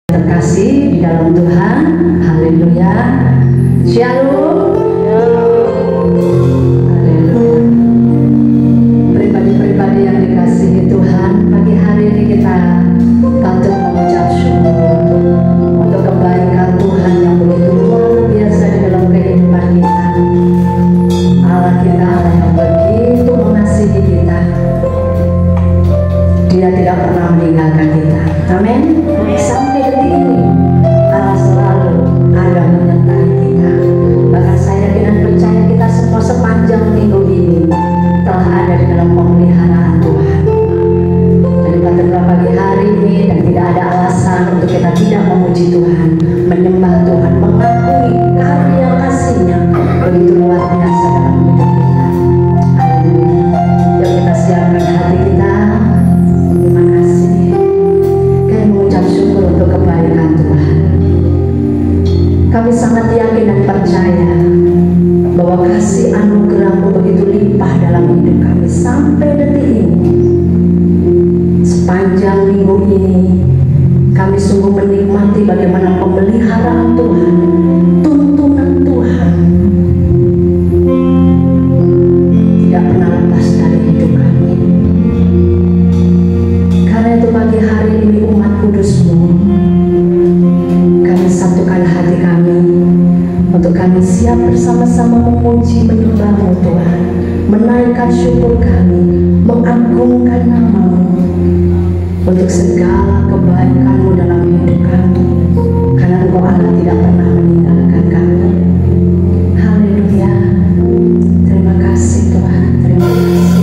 Terkasih di dalam Tuhan, haleluya, shalom, haleluya. Pribadi-pribadi yang dikasihi Tuhan, pagi hari ini kita patut mengucap syukur untuk kebaikan Tuhan yang begitu luar biasa di dalam kehidupan kita. Allah kita Allah yang begitu mengasihi kita. Dia tidak pernah meninggalkan kita. Amin. Sampai detik ini Allah selalu ada menyertai kita. Bahkan saya dengan percaya kita semua sepanjang minggu ini telah ada di dalam pemeliharaan Tuhan. Jadi pada pagi hari ini dan tidak ada alasan untuk kita tidak memuji Tuhan, menyembah Tuhan, mengakui karya kasih-Nya begitu luar biasa dalam hidup kita. Haleluya. Yuk kita siapkan hati kita. Terima kasih. Kami mengucap syukur untuk kebaikan Tuhan. Kami sangat yakin dan percaya bahwa kasih anugerah-Mu begitu limpah dalam hidup kami sampai detik ini. Sepanjang minggu ini kami sungguh menikmati bagaimana pemeliharaan Tuhan, tuntunan Tuhan tidak pernah lepas dari hidup kami. Karena itu pagi hari ini umat kudus-Mu, kami satukan hati kami untuk kami siap bersama-sama memuji menyembah-Mu Tuhan, menaikkan syukur kami, mengagungkan nama-Mu untuk segala kebaikan-Mu dalam hidup kami, karena Engkau Allah tidak pernah meninggalkan kami. Haleluya. Terima kasih Tuhan, terima kasih.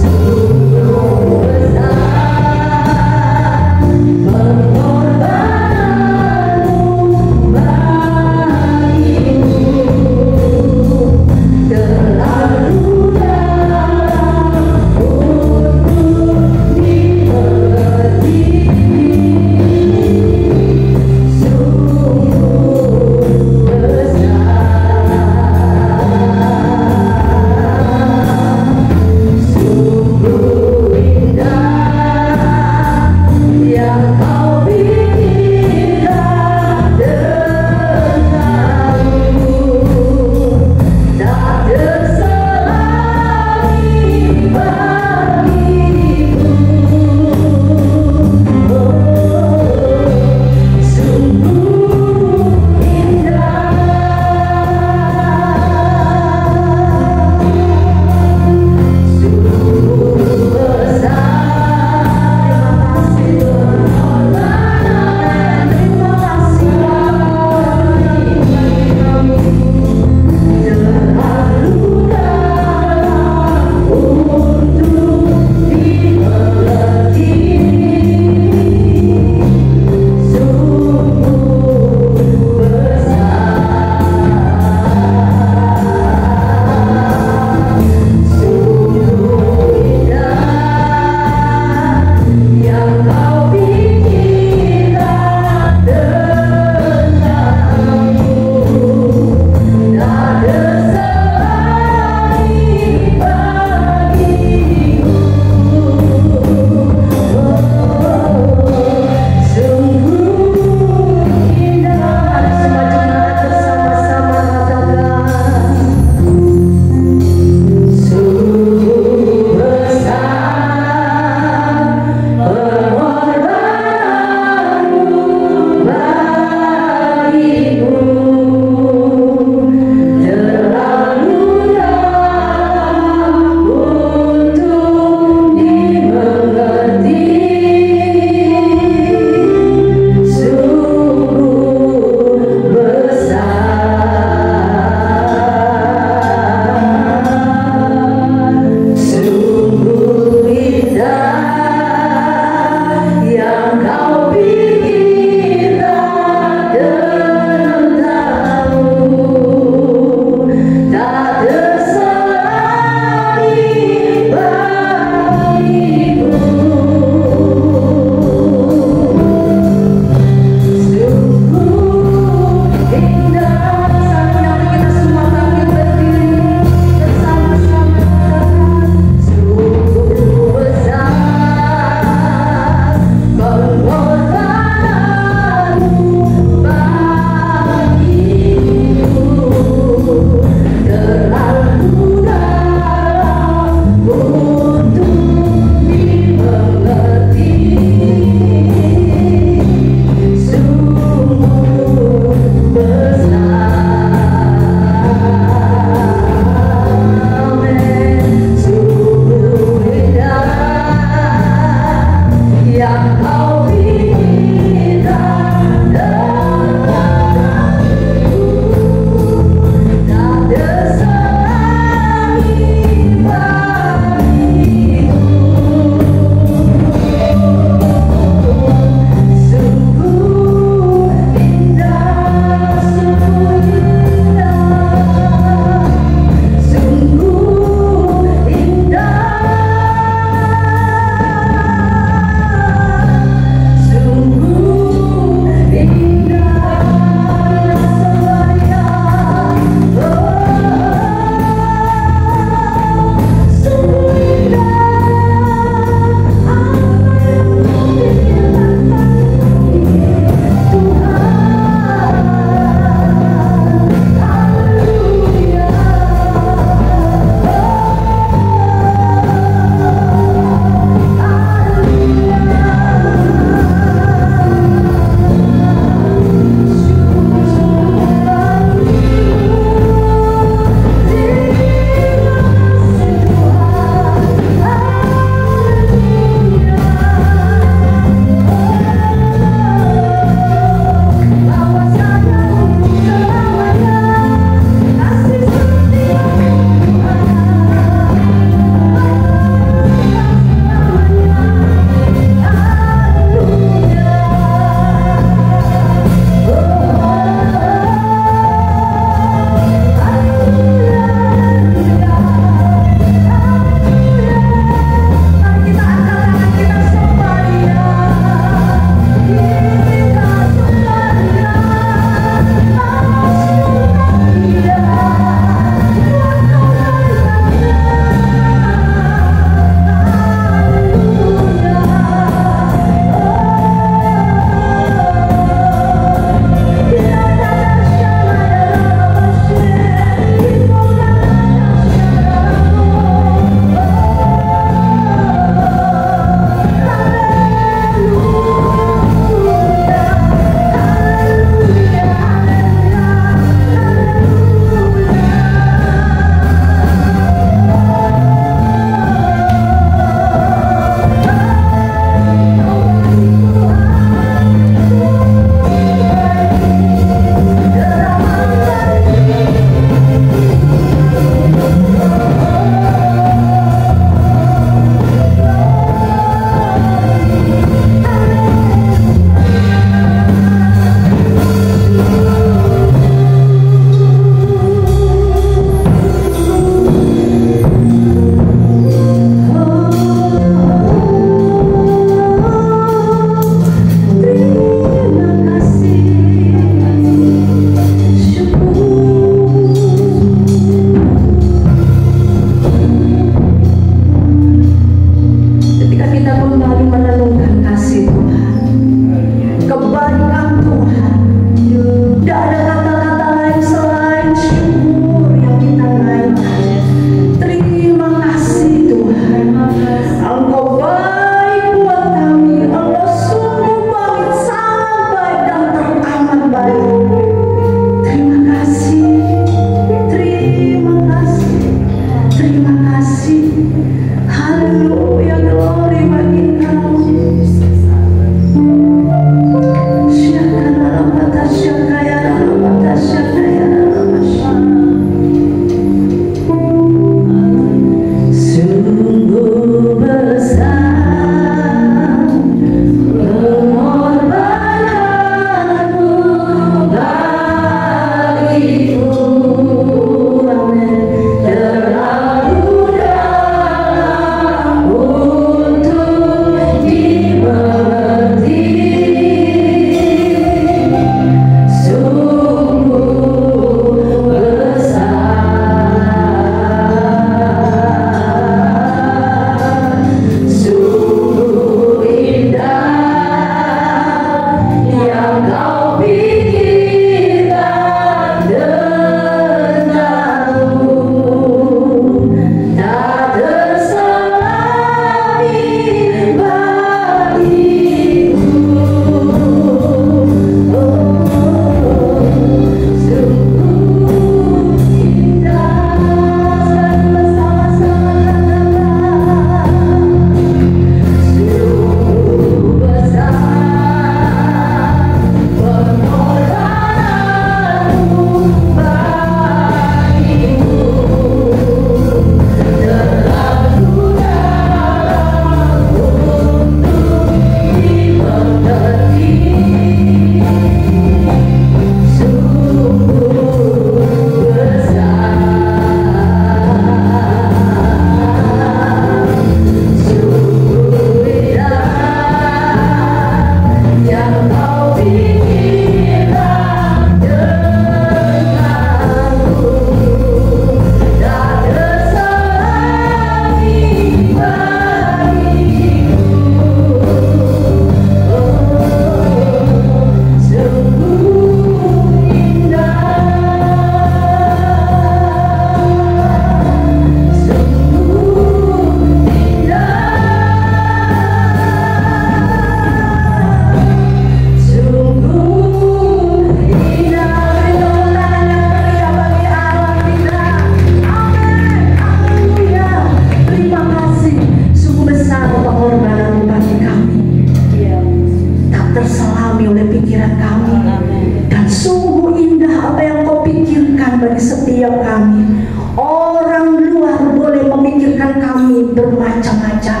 bermacam-macam,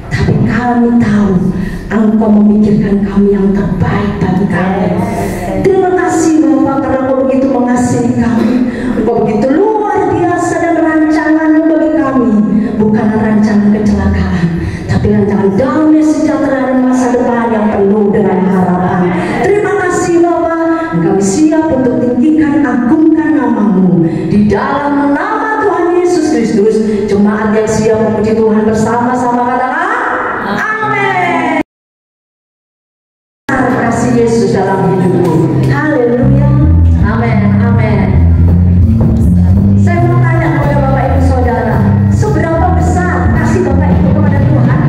tapi kami tahu Engkau memikirkan kami yang terbaik bagi kami. Terima kasih Bapa karena Engkau begitu mengasihi kami. Engkau begitu luar biasa dan rancangan-Mu bagi kami bukan rancangan kecelakaan, tapi rancangan damai sejahtera dan masa depan yang penuh dengan harapan. Terima kasih Bapa, kami siap untuk tinggikan agungkan nama-Mu di dalam nama Tuhan Yesus Kristus. Jemaat yang siap memuji Tuhan bersama-sama katakan amin. Kasih Yesus dalam hidupku. Haleluya. Amin. Amin. Saya mau tanya kepada Bapak Ibu Saudara, seberapa besar kasih Bapak Ibu kepada Tuhan?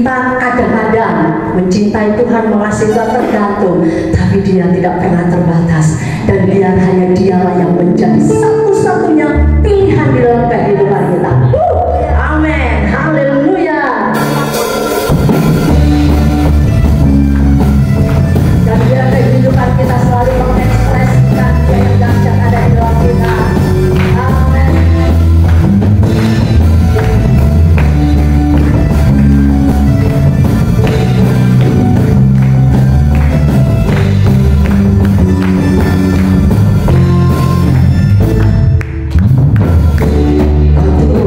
Kita kadang-kadang mencintai Tuhan, mengasihi Tuhan tergantung, tapi Dia tidak pernah terbatas, dan hanya Dialah yang menjadi satu-satunya pilihan di dalam kehidupan kita. Amin, haleluya. Dan biar kehidupan kita selalu mengekspresikan Dia yang dahsyat ada di dalam kita. Amin. Kau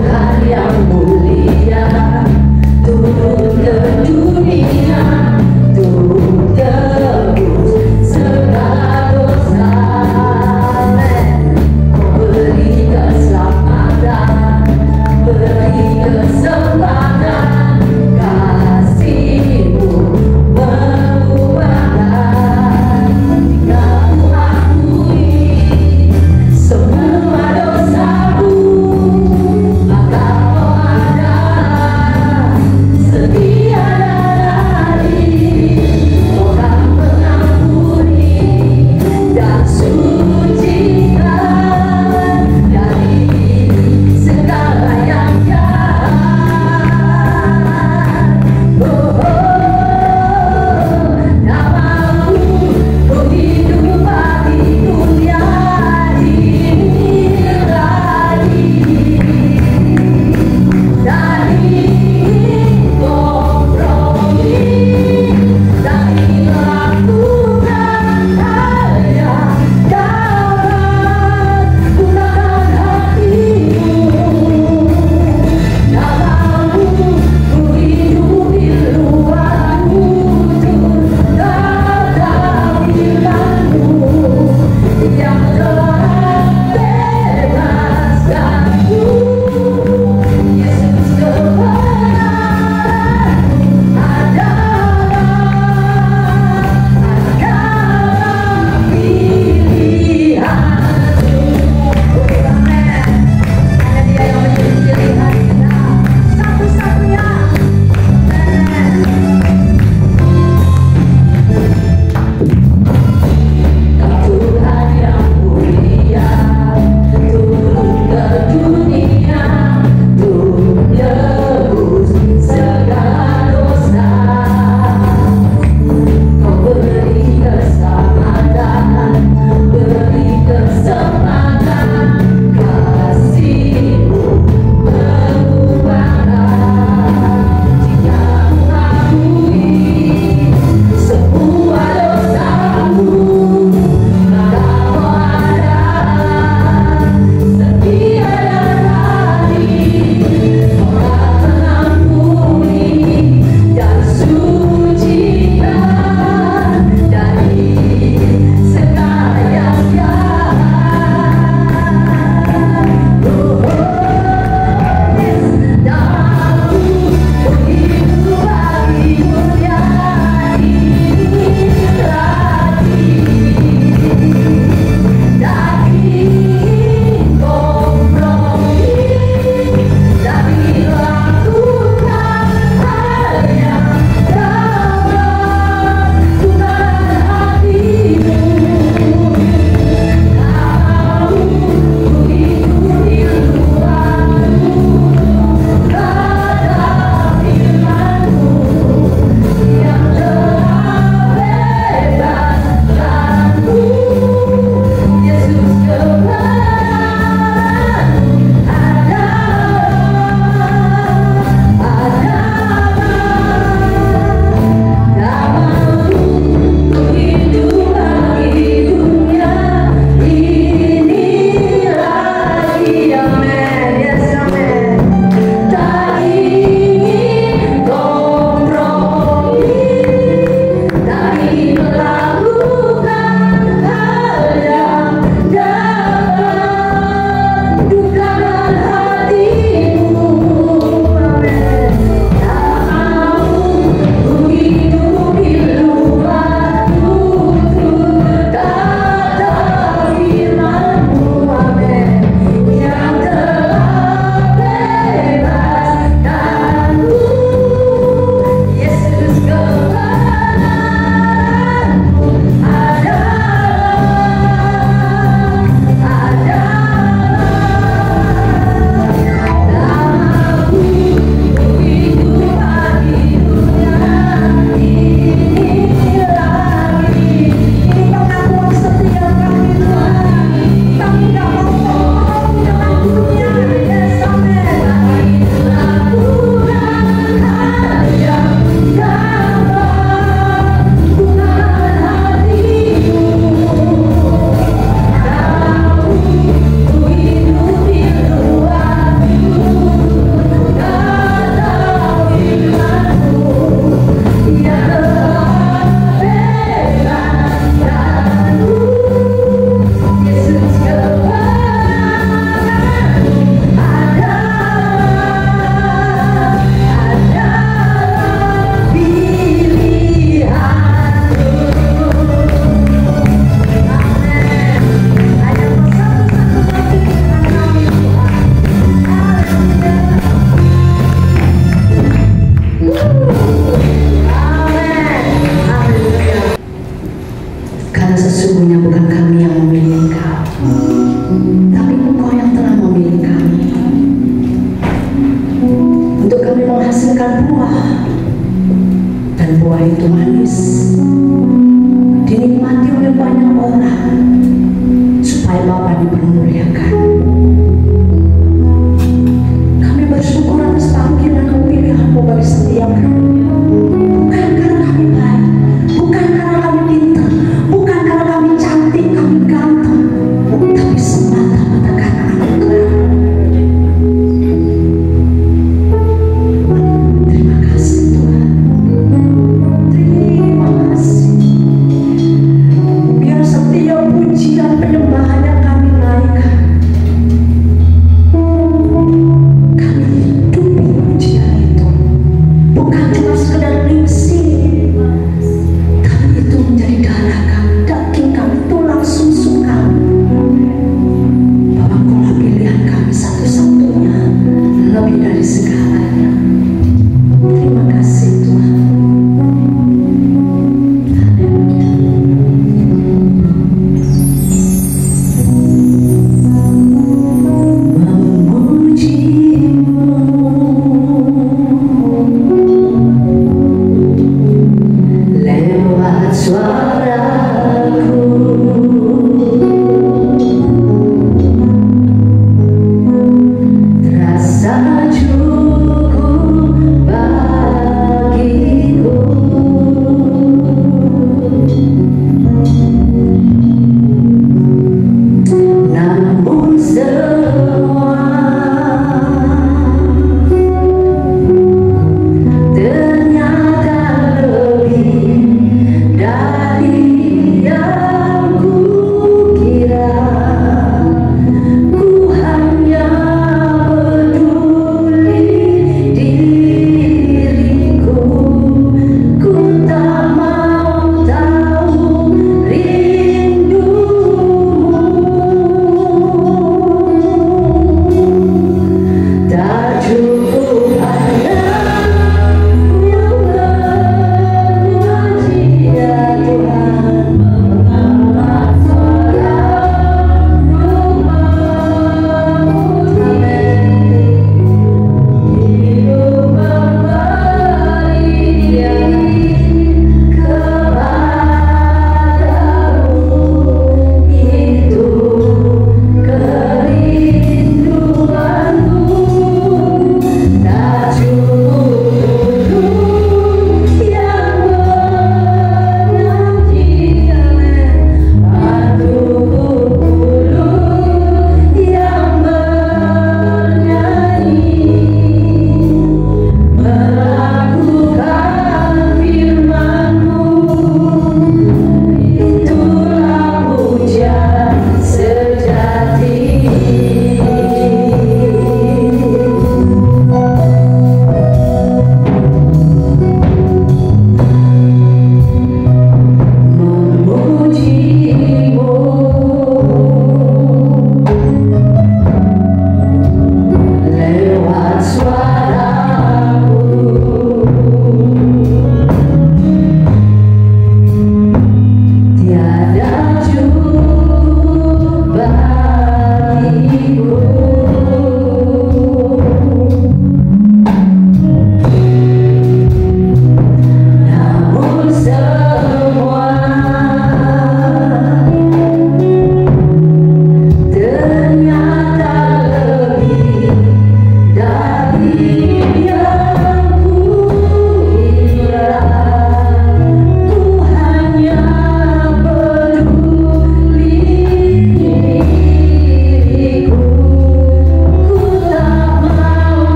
dan buah itu manis, dinikmati oleh banyak orang, supaya Bapa dipermuliakan. Kami bersyukur atas panggilan dan pilihan-Mu bagi setiap kami. Bukan karena kami baik, bukan karena kami pintar, bukan karena kami cantik, kami ganteng, tapi semata-mata karena anugerah. Terima kasih Tuhan. Terima kasih. Biar setiap puji dan penyembahan yang kami naikkan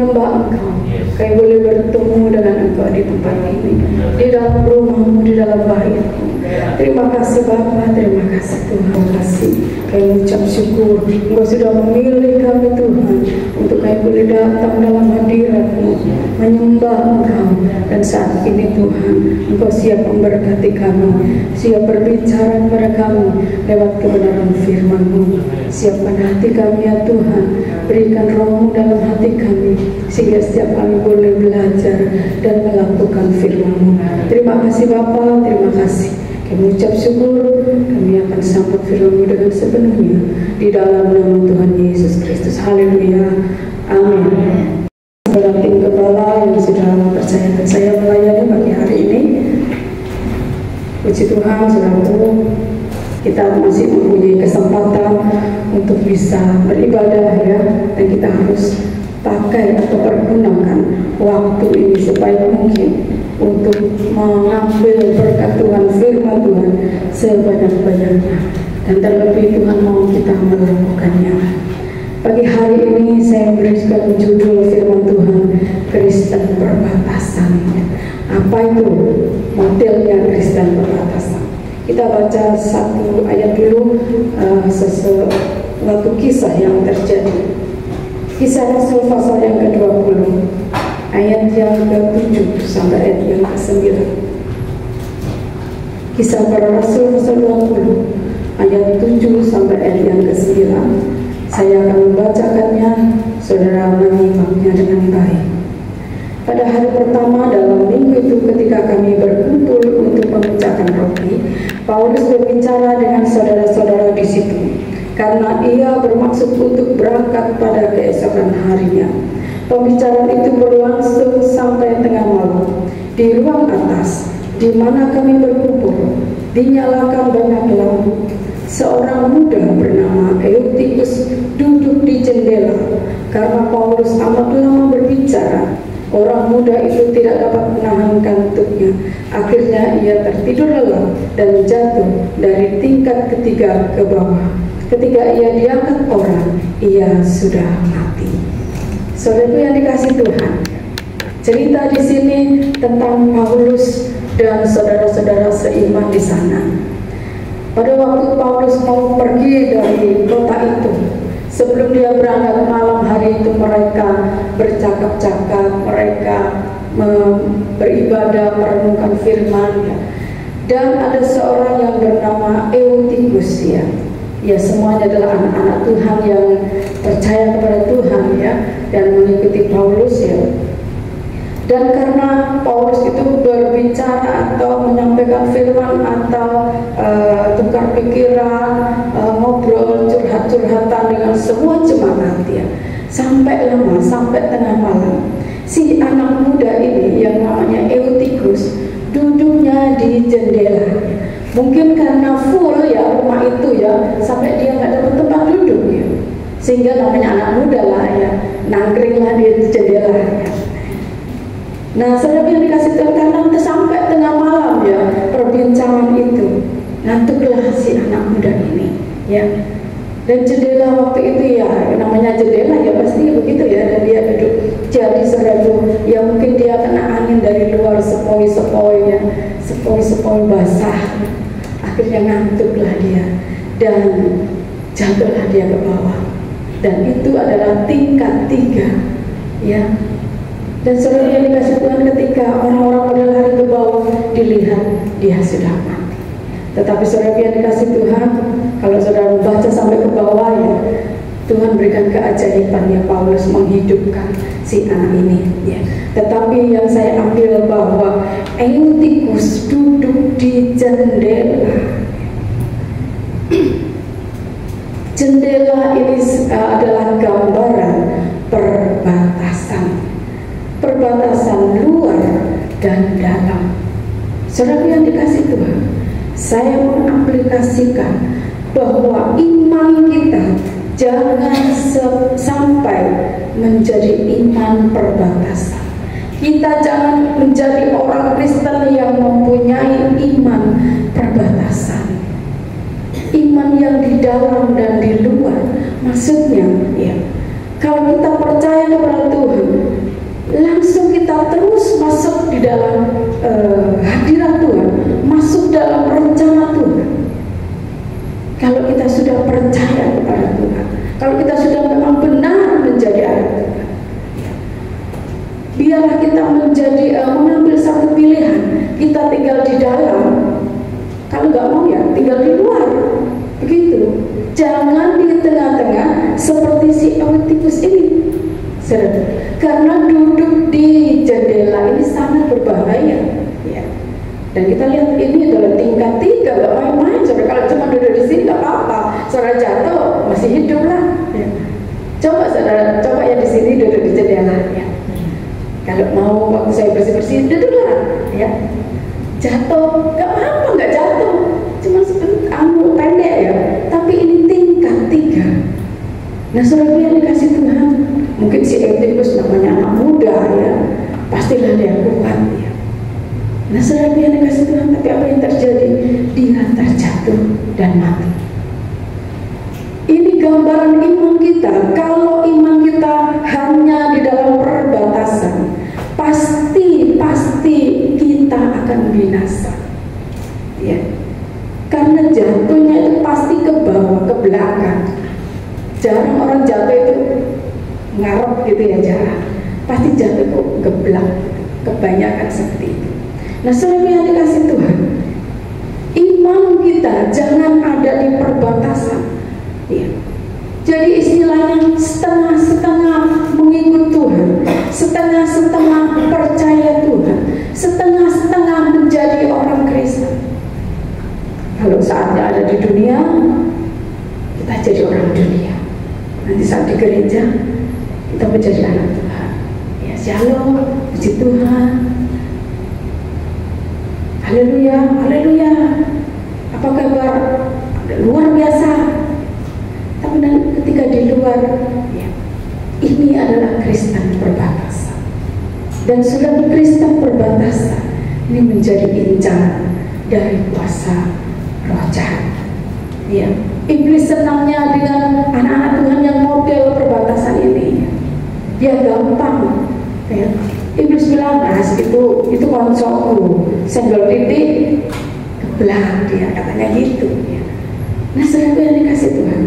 menyembah Engkau, kami boleh bertemu dengan Engkau di tempat ini, di dalam rumahmu, di dalam baitmu. Terima kasih Bapa, terima kasih Tuhan. Terima kasih, kami ucap syukur Engkau sudah memilih kami Tuhan, untuk kami boleh datang dalam hadirat-Mu, menyembah Engkau. Dan saat ini Tuhan, Engkau siap memberkati kami, siap berbicara kepada kami lewat kebenaran firman-Mu. Siapkan hati kami ya Tuhan, berikan Roh-Mu dalam hati kami, sehingga setiap kami boleh belajar dan melakukan firman-Mu. Terima kasih Bapa, terima kasih. Kami ucap syukur, kami akan sambut firman-Mu dengan sepenuhnya di dalam nama Tuhan Yesus Kristus. Haleluya, amin. Saudara tim gembala yang sudah mempercayakan saya melayani pagi hari ini, puji Tuhan saudaraku, kita masih mempunyai kesempatan untuk bisa beribadah ya, dan kita harus pakai atau pergunakan waktu ini sebaik mungkin untuk mengambil berkat Tuhan, firman Tuhan sebanyak-banyaknya, dan terlebih Tuhan mau kita melakukannya. Pagi hari ini saya memberikan judul firman Tuhan, Kristen Perbatasan. Apa itu modelnya Kristen Perbatasan? Kita baca satu ayat dulu, sesuatu kisah yang terjadi. Kisah Rasul pasal yang ke-20, ayat yang ke-7 sampai ayat yang ke-9. Kisah para Rasul pasal 20, ayat 7 sampai ayat yang ke-9. Saya akan membacakannya, saudara menyimaknya dengan baik. Pada hari pertama dalam minggu itu, ketika kami berkumpul untuk memecahkan roti, Paulus berbicara dengan saudara-saudara di situ, karena ia bermaksud untuk berangkat pada keesokan harinya. Pembicaraan itu berlangsung sampai tengah malam. Di ruang atas, di mana kami berkumpul, dinyalakan banyak lampu. Seorang muda bernama Eutikus duduk di jendela. Karena Paulus amat lama berbicara, orang muda itu tidak dapat menahan kantuknya. Akhirnya ia tertidur lelap dan jatuh dari tingkat ketiga ke bawah. Ketika ia diangkat orang, ia sudah mati. Saudaraku yang dikasih Tuhan, cerita di sini tentang Paulus dan saudara-saudara seiman di sana. Pada waktu Paulus mau pergi dari kota itu, sebelum dia berangkat malam hari itu, mereka bercakap-cakap, mereka beribadah, merenungkan firman. Dan ada seorang yang bernama Eutikus ya. Ya, semuanya adalah anak-anak Tuhan yang percaya kepada Tuhan ya, dan mengikuti Paulus ya. Dan karena Paulus itu berbicara atau menyampaikan firman atau tukar pikiran, ngobrol, curhat-curhatan dengan semua jemaat ya, sampai lama, sampai tengah malam. Si anak muda ini yang namanya Eutikus duduknya di jendela. Mungkin karena full ya rumah itu ya, sampai dia nggak dapat tempat duduk ya, sehingga namanya anak muda lah ya, nangkringlah di jendela ya. Nah, saudara yang dikasih Tuhan, karena sampai tengah malam ya perbincangan itu, ngantuklah si anak muda ini ya. Dan jendela waktu itu ya, namanya jendela ya pasti begitu ya, dan dia duduk. Jadi saudara, ya mungkin dia kena angin dari luar, sepoi-sepoi ya, sepoi-sepoi basah. Akhirnya ngantuklah dia dan jatuhlah dia ke bawah. Dan itu adalah tingkat 3 ya. Dan saudara yang dikasih Tuhan, ketika orang-orang pada lari ke bawah, dilihat dia sudah mati. Tetapi saudara yang dikasih Tuhan, kalau saudara membaca sampai ke bawah ya, Tuhan berikan keajaiban ya, Paulus menghidupkan si anak ini ya. Tetapi yang saya ambil bahwa Eutikus duduk di jendela. Jendela ini adalah gambaran perbatasan. Perbatasan luar dan dalam. Saudara yang dikasih Tuhan, saya mengaplikasikan bahwa iman kita jangan sampai menjadi iman perbatasan. Kita jangan menjadi orang Kristen yang mempunyai iman perbatasan. Iman yang di dalam dan di luar. Maksudnya ya, kalau kita percaya kepada Tuhan, masuk dalam rencana Tuhan. Kalau kita sudah percaya kepada Tuhan, kalau kita sudah memang benar menjadi anak Tuhan, biarlah kita mengambil satu pilihan. Kita tinggal di dalam, kalau nggak mau ya tinggal di luar, begitu. Jangan di tengah-tengah seperti si Eutikus ini, karena duduk di jendela ini sangat berbahaya. Ya. Dan kita lihat ini adalah tingkat 3, gak main-main. Saudara, kalau cuma duduk di sini gak apa-apa, saudara jatuh masih hidup lah. Ya. Coba saudara, coba yang di sini duduk di jendela. Ya. Kalau mau waktu saya bersih-bersih, duduklah. Ya. Jatuh, gak apa-apa, gak jatuh. Cuma sebentar, pendek ya. Tapi ini tingkat 3. Nah, saudara yang dikasih Tuhan, mungkin si Eutikus namanya anak muda ya, pastilah dia kuat ya. Nah, saudara yang dikasih Tuhan, tapi apa yang terjadi? Dia terjatuh dan mati. Ini gambaran iman kita. Kalau iman kita hanya di dalam perbatasan, pasti kita akan binasa. Ya. Karena jatuhnya itu pasti ke bawah, ke belakang. Jarang orang jatuh itu ngarep gitu ya, jarang. Pasti jatuh ke belakang. Kebanyakan seperti itu. Nah, saudara yang dikasih Tuhan, iman kita jangan ada di perbatasan. Ya. Jadi istilahnya setengah-setengah mengikut Tuhan, setengah-setengah percaya Tuhan, setengah-setengah menjadi orang Kristen. Kalau saatnya ada di dunia, kita jadi orang dunia. Nanti saat di gereja, kita menjadi anak Tuhan. Ya, shalom, puji Tuhan. Haleluya, haleluya. Apa kabar? Luar biasa. Tapi ketika di luar, ya, ini adalah Kristen perbatasan. Dan sudah Kristen perbatasan ini menjadi incaran dari kuasa roh jahat. Ya, iblis senangnya dengan anak-anak Tuhan yang model perbatasan ini. Dia gampang. Ya. Iblis bilang, nah itu konsolku, senggol titik kebelah dia, katanya gitu ya. Nah, sesuatu yang dikasih Tuhan,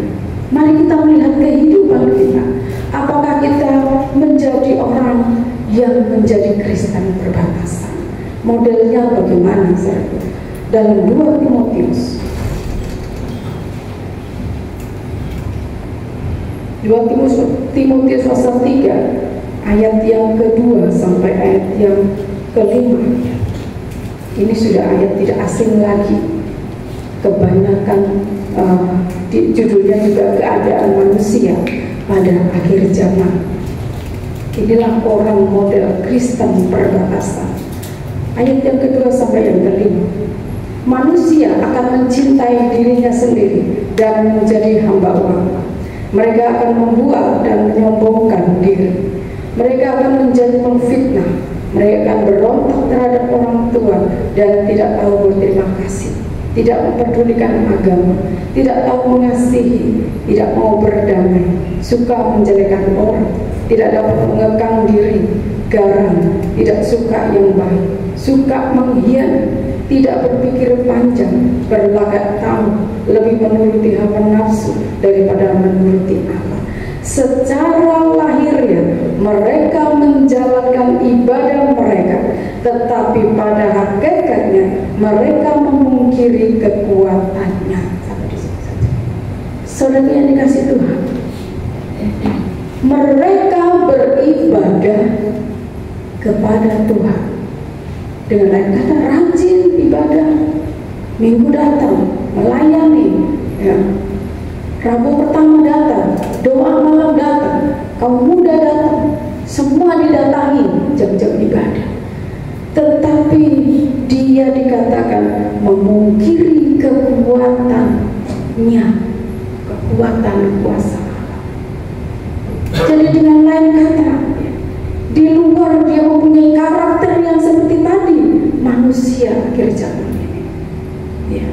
mari kita melihat kehidupan kita. Apakah kita menjadi orang yang menjadi Kristen perbatasan? Modelnya bagaimana, saudara? Dalam 2 Timotius pasal 3 ayat yang kedua sampai ayat yang kelima. Ini sudah ayat tidak asing lagi. Kebanyakan judulnya juga keadaan manusia pada akhir zaman. Inilah orang model Kristen perbatasan. Ayat yang kedua sampai yang kelima. Manusia akan mencintai dirinya sendiri dan menjadi hamba uang. Mereka akan membuat dan menyombongkan diri. Mereka akan menjadi pemfitnah. Mereka akan berontak terhadap orang tua dan tidak tahu berterima kasih, tidak memperdulikan agama, tidak tahu mengasihi, tidak mau berdamai, suka menjelekan orang, tidak dapat mengekang diri, garang, tidak suka yang baik, suka mengkhianati, tidak berpikir panjang, berlagak tamu, lebih menuruti hawa nafsu daripada menuruti Allah. Secara lahirnya mereka menjalankan ibadah mereka, tetapi pada hakikatnya mereka memungkiri kekuatannya. Sampai di sini saja. Saudara yang dikasih Tuhan, mereka beribadah kepada Tuhan. Dengan lain kata, rajin ibadah, minggu datang, melayani, ya. Rabu pertama datang, doa malam datang, kaum muda datang, semua didatangi jam-jam ibadah. Tetapi dia dikatakan memungkiri kekuatannya, kekuatan kuasa Allah. Jadi dengan lain kata, di luar dia mempunyai karakter yang seperti tadi, manusia akhir zaman ini. Ya.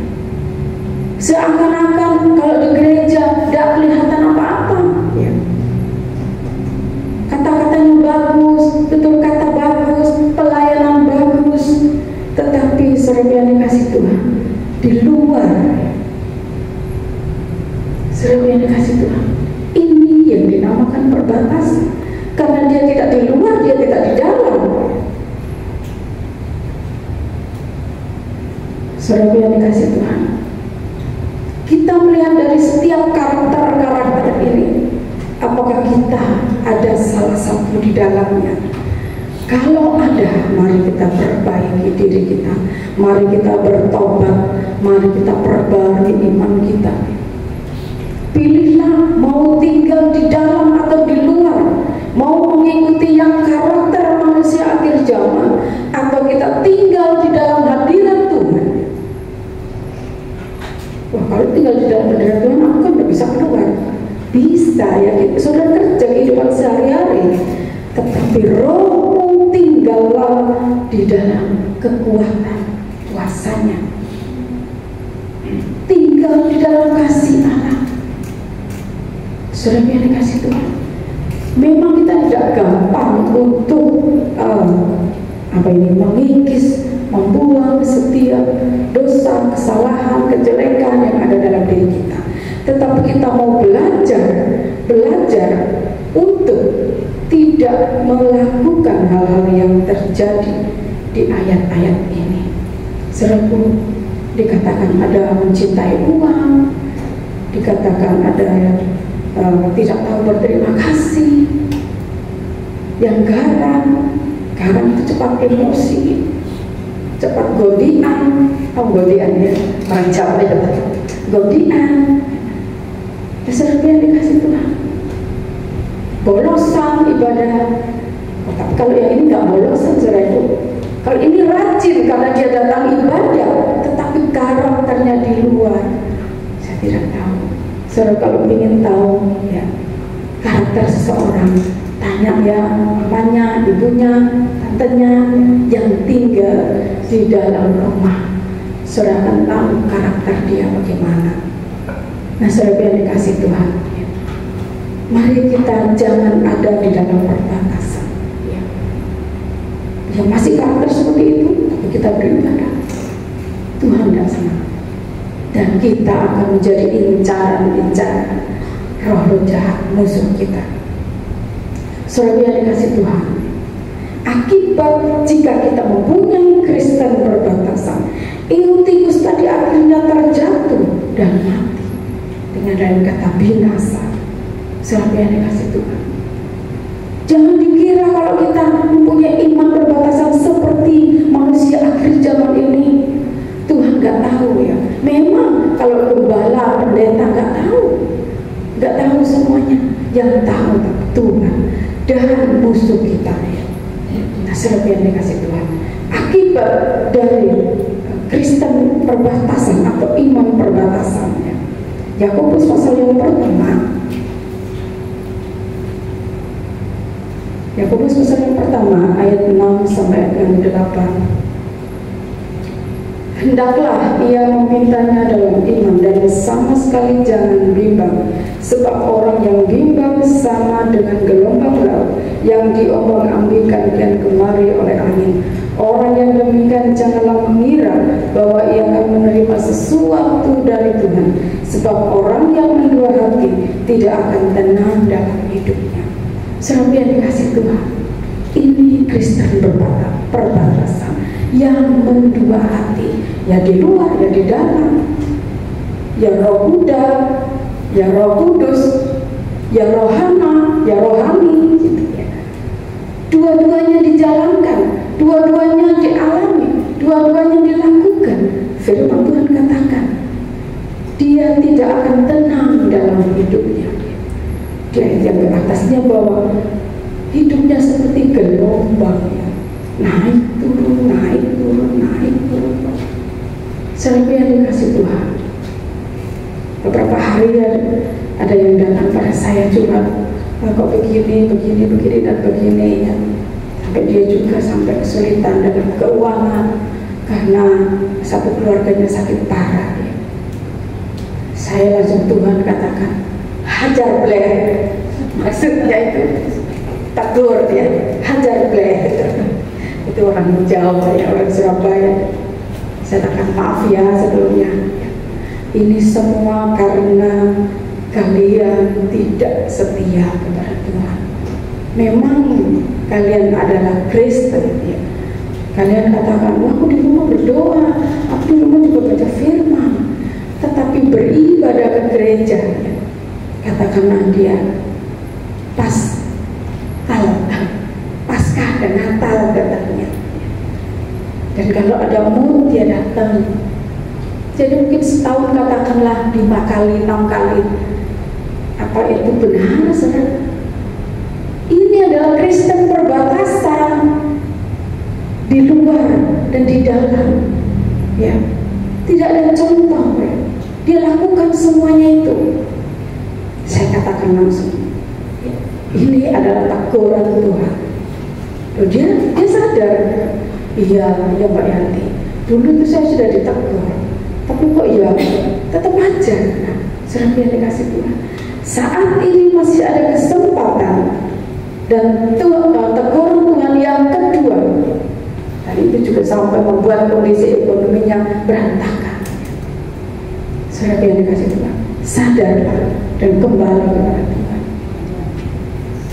Seakan-akan kalau di gereja tidak kelihatan apa-apa. Ya. Kata-katanya bagus, betul kata bagus, pelayanan bagus, tetapi saudara yang dikasih Tuhan, dalamnya. Kalau ada, mari kita perbaiki diri kita, mari kita bertobat, mari kita perbarui iman kita. Pilihlah mau tinggal di dalam atau di luar, mau mengikuti yang karakter manusia akhir zaman, atau kita tinggal di dalam hadirat Tuhan. Wah, kalau tinggal di dalam hadirat Tuhan, aku kan tidak bisa keluar. Bisa ya, saudara kerja kehidupan sehari-hari, tetapi rohmu tinggallah di dalam kekuatan kuasanya, tinggal di dalam kasih Allah. Saudara yang dikasih Tuhan, memang kita tidak gampang untuk mengikis, membuang setiap dosa, kesalahan, kejelekan yang ada dalam diri kita. Tetapi kita mau belajar untuk tidak melakukan hal-hal yang terjadi di ayat-ayat ini. Serbu dikatakan ada mencintai uang, dikatakan ada yang tidak tahu berterima kasih, yang garang itu cepat emosi, cepat godian, godian ya, orang Jawa ya, godian. Serbu yang dikasih Tuhan, bolosan ibadah. Tapi kalau yang ini nggak bolosan, saudara, kalau ini rajin karena dia datang ibadah, tetapi karakternya di luar, saya tidak tahu. Saudara kalau ingin tahu ya karakter seseorang, tanya ya mamanya, ibunya, tantenya yang tinggal di dalam rumah. Saudara akan tahu karakter dia bagaimana. Nah, saudara yang dikasih Tuhan, ya, mari kita jangan ada di dalam perbatasan. Ya, yang masih karakter seperti itu, tapi kita beribadah, Tuhan tidak senang. Dan kita akan menjadi incaran roh jahat musuh kita. Saudara yang dikasih Tuhan, akibat jika kita mempunyai Kristen berbatasan, Eutikus tadi akhirnya terjatuh dan mati dengan dalam kata binasa. Saudara yang dikasih Tuhan, jangan dikira kalau kita mempunyai iman berbatasan seperti manusia akhir zaman ini, Tuhan nggak tahu ya. Memang kalau gembala, pendeta nggak tahu semuanya. Yang tahu Tuhan dan musuh kita. Nah, saudara yang dikasih Tuhan, akibat dari Kristen perbatasan atau iman perbatasannya, Yakobus pasal yang pertama, Yakobus pasal yang pertama ayat 6 sampai ayat 8. Hendaklah ia memintanya dalam iman dan sama sekali jangan bimbang, sebab orang yang bimbang sama dengan gelombang laut yang diombang-ambingkan kian kemari oleh angin. Orang yang demikian janganlah mengira bahwa ia akan menerima sesuatu dari Tuhan, sebab orang yang mendua hati tidak akan tenang dalam hidupnya. Saudara yang dikasih Tuhan, ini Kristen perbatasan yang mendua hati, ya di luar, ya di dalam, ya Roh Buddha, ya Roh Kudus, ya rohana, ya rohani, gitu ya. Dua-duanya dijalankan, dua-duanya dialami, dua-duanya dilakukan. Firman Tuhan katakan, dia tidak akan tenang dalam hidupnya. Di ayat yang atasnya bahwa hidupnya seperti gelombang, ya. Naik turun, naik turun, naik turun. Sampai yang dikasih Tuhan, beberapa hari ada yang datang pada saya juga, kok begini dan begini ya. Sampai dia juga sampai kesulitan dengan keuangan karena satu keluarganya sakit parah ya. Saya langsung Tuhan katakan, hajar bleh, maksudnya itu taklur ya, hajar bleh. Itu orang Jawa ya, orang Surabaya. Saya katakan maaf ya sebelumnya. Ini semua karena kalian tidak setia kepada Tuhan. Memang kalian adalah Kristen ya. Kalian katakan, wah aku di rumah berdoa, aku di rumah juga baca firman, tetapi beribadah ke gereja ya. Katakanlah dia pas ada Natal katanya. Dan kalau ada mood dia datang. Jadi mungkin setahun katakanlah 5 kali, 6 kali. Apa itu benar, saudara? Ini adalah Kristen perbatasan di luar dan di dalam. Ya, tidak ada contoh. Ya. Dia lakukan semuanya itu. Saya katakan langsung, ini adalah teguran Tuhan. Dia sadar, iya Mbak Yanti, dulu itu saya sudah ditegur, tapi kok ya tetap aja. Nah, sudah dikasih Tuhan. Saat ini masih ada kesempatan dan teguran Tuhan yang kedua. Dan itu juga sampai membuat kondisi ekonominya berantakan. Sudah dikasih Tuhan. Sadarlah dan kembali kepada Tuhan.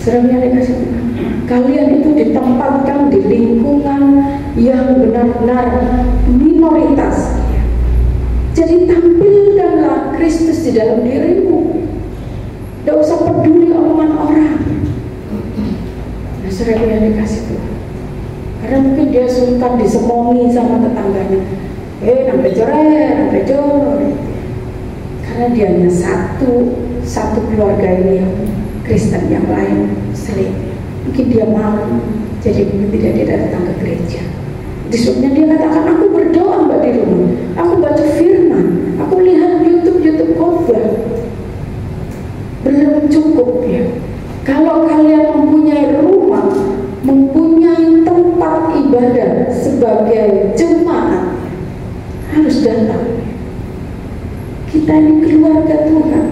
Saudara yang dikasih Tuhan, kalian itu ditempatkan di lingkungan yang benar-benar minoritas. Jadi tampilkanlah Kristus di dalam dirimu. Tidak usah peduli omongan orang. Nah, saudara yang dikasih Tuhan, karena mungkin dia sungkan disemongi sama tetangganya. Nampak jor. Karena dia hanya satu keluarga ini yang Kristen, yang lain Muslim. Mungkin dia malu, jadi mungkin tidak datang ke gereja. Disuruhnya dia katakan, aku berdoa Mbak di rumah, aku baca firman, aku lihat YouTube khotbah. Belum cukup ya. Kalau kalian mempunyai rumah, mempunyai tempat ibadah sebagai jemaat, harus datang. Kita ini keluarga Tuhan.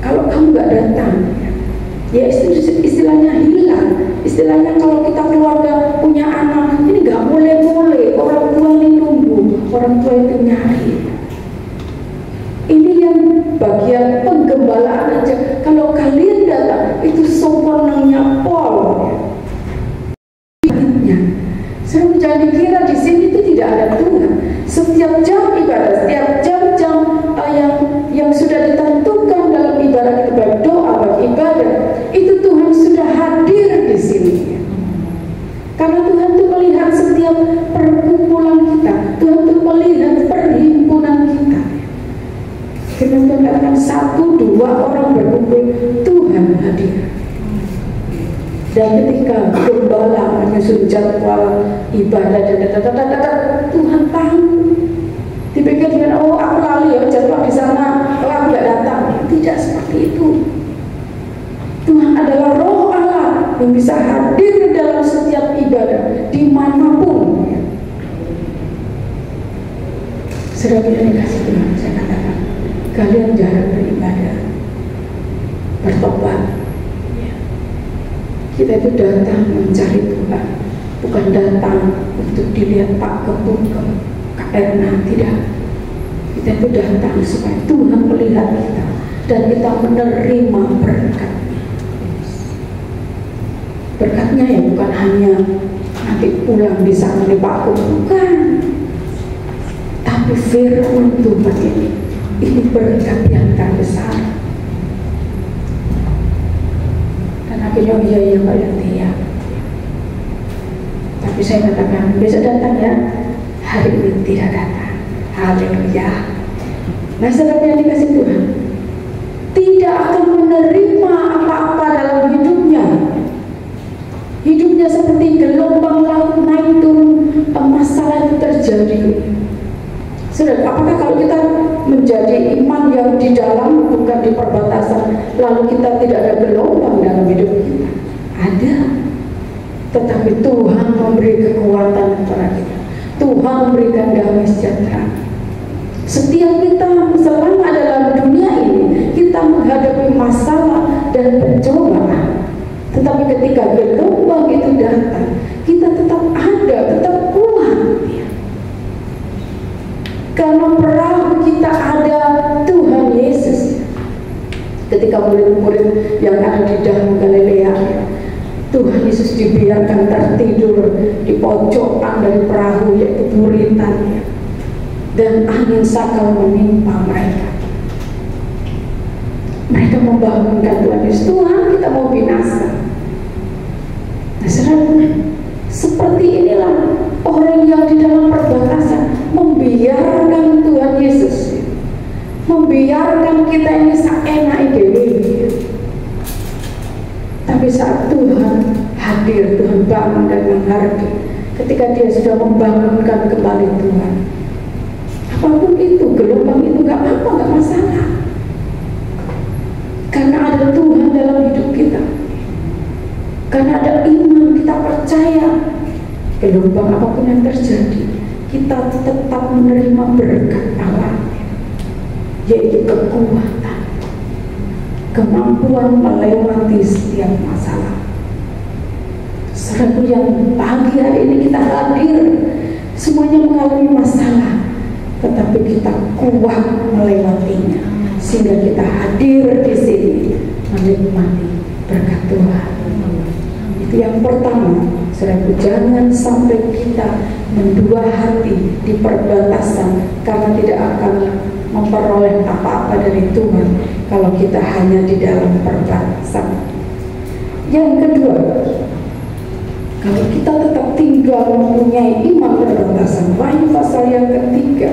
Kalau kamu gak datang, ya istilahnya hilang. Istilahnya kalau kita keluarga punya anak, ini gak boleh. Orang tua ini nunggu, orang tua itu nyari. Ini yang bagian penggembalaan aja. Kalau kalian datang, itu sewenangnya Paul. Saya jangan dikira di sini itu tidak ada Tuhan. Setiap jam ibadah, setiap jam-jam yang sudah ditentukan dalam ibadah kita berdoa, bagi ibadah, itu Tuhan sudah hadir di sini. Karena Tuhan itu melihat setiap perkumpulan kita, Tuhan itu melihat perhimpunan kita. Karena Tuhan katakan 1-2 orang berkumpul, Tuhan hadir. Dan ketika gembala menyusun jadwal ibadah dan Tuhan tahu. Dipikir dengan aku lali ya jadwal di sana, aku nggak datang. Tidak seperti itu. Tuhan adalah Roh Allah yang bisa hadir dalam setiap ibadah dimanapun. Sudah kita dikasih Tuhan, saya katakan, kalian jarang beribadah, bertobat. Kita itu datang mencari Tuhan, bukan datang untuk dilihat Pak Kebun ke Erna, tidak. Kita itu datang supaya Tuhan melihat kita dan kita menerima berkat-Nya. Berkatnya ya bukan hanya nanti pulang bisa menerima Pak Kebun, bukan. Tapi firman Tuhan ini berkat yang terbesar. Akhirnya iya Mbak Yanti ya. Tapi saya katakan besok datang ya. Hari ini tidak datang. Haleluya. Nah, saudara yang dikasih Tuhan, tidak akan menerima apa-apa dalam hidupnya. Hidupnya seperti gelombang laut naik turun, masalah itu terjadi. Saudara, apakah kalau kita menjadi iman yang di dalam bukan di perbatasan, lalu kita tidak ada gelombang dalam hidup kita? Ada. Tetapi Tuhan memberi kekuatan kepada kita. Tuhan memberikan damai sejahtera. Setiap kita selama dalam dunia ini, kita menghadapi masalah dan pencobaan. Tetapi ketika gelombang itu datang, kita tetap ada, tetap kuat. Karena perahu kita ada Tuhan Yesus. Ketika murid-murid yang ada di Danau Galilea, Tuhan Yesus dibiarkan tertidur di pojokan dari perahu, yaitu buritannya, dan angin sakal menimpa mereka. Mereka membangunkan Tuhan Yesus, Tuhan kita mau binasa. Nah, seperti inilah orang yang di dalam perbatasan membiarkan Tuhan Yesus, membiarkan kita ini seenak dewi. Tapi saat Tuhan hadir, Tuhan bangun dan menghargai. Ketika Dia sudah membangunkan kembali Tuhan, apapun itu, gelombang itu gak apa-apa, gak masalah. Karena ada Tuhan dalam hidup kita, karena ada iman, kita percaya gelombang apapun yang terjadi, kita tetap menerima berkat Allah, yaitu kekuatan, kemampuan melewati setiap masalah. Saudaraku yang pagi hari ini kita hadir, semuanya mengalami masalah, tetapi kita kuat melewatinya, sehingga kita hadir di sini menikmati berkat Tuhan. Itu yang pertama, saudaraku, jangan sampai kita mendua hati di perbatasan karena tidak akan memperoleh apa-apa dari Tuhan kalau kita hanya di dalam perbatasan. Yang kedua, kalau kita tetap tinggal mempunyai iman perbatasan, Wahyu pasal yang ketiga,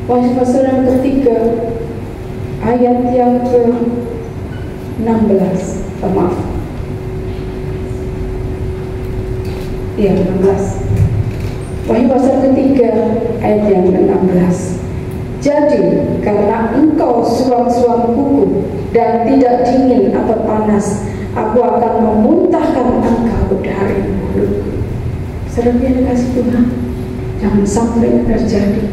Wahyu pasal yang ketiga ayat yang ke-16, maaf, ya 16. Wahyu pasal ketiga ayat yang ke-16. Jadi karena engkau suam-suam kuku dan tidak dingin atau panas, aku akan memuntahkan engkau dari mulutku. Saudara yang dikasih Tuhan, jangan sampai terjadi,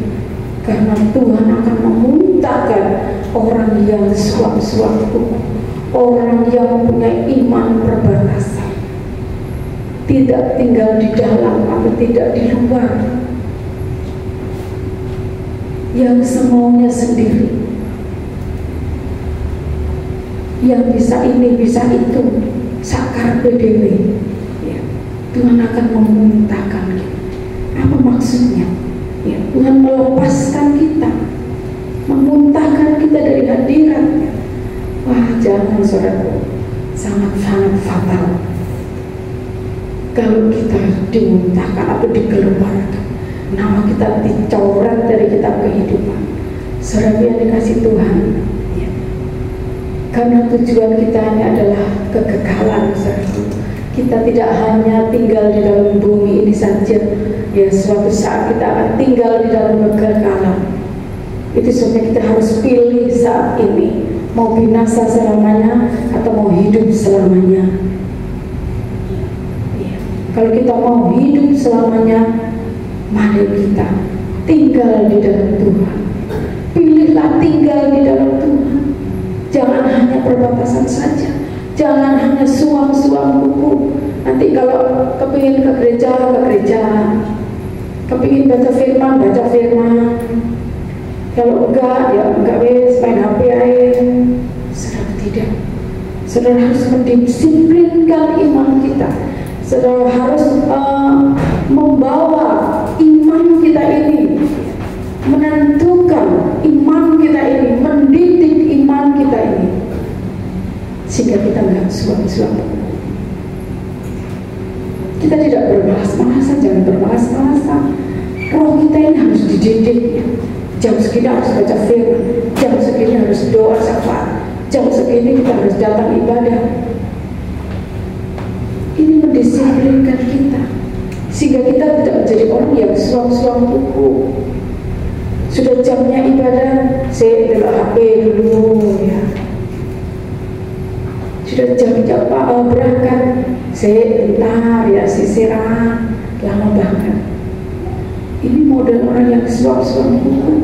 karena Tuhan akan memuntahkan orang yang suam-suam kuku, orang yang punya iman perbatasan, tidak tinggal di dalam atau tidak di luar, yang semaunya sendiri, yang bisa ini bisa itu, sakar PDW, ya, Tuhan akan memuntahkan kita. Apa maksudnya? Ya, Tuhan melepaskan kita, memuntahkan kita dari hadiratnya. Wah, jangan saudaraku, sangat-sangat fatal kalau kita dimuntahkan atau dikeluarkan, nama kita dicoret dari kitab kehidupan. Saudara yang dikasih Tuhan, ya. Karena tujuan kita ini adalah kekekalan, saudara. Kita tidak hanya tinggal di dalam bumi ini saja, ya, suatu saat kita akan tinggal di dalam kekekalan. Itu sebabnya kita harus pilih saat ini, mau binasa selamanya atau mau hidup selamanya. Kalau kita mau hidup selamanya, mari kita tinggal di dalam Tuhan. Pilihlah tinggal di dalam Tuhan. Jangan hanya perbatasan saja, jangan hanya suam-suam kuku. Nanti kalau kepingin ke gereja, kepingin baca firman. Kalau enggak, ya enggak wes, main HP aja. Saudara tidak. Saudara harus mendisiplinkan iman kita. Saudara harus membawa iman kita ini, menentukan iman kita ini, mendidik iman kita ini, sehingga kita nggak suam-suam. Kita tidak bermalas-malasan, jangan bermalas-malasan. Roh kita ini harus dididik. Jam segini harus baca firman, jam segini harus doa syafaat, jam segini kita harus datang ibadah. Ini mendisiplinkan kita, sehingga kita tidak menjadi orang yang suam-suam kuku. Sudah jamnya ibadah, saya adalah HP dulu, ya. Sudah jam berangkat, saya bentar ya, sisiran, lama banget. Ini model orang yang suam-suam kuku.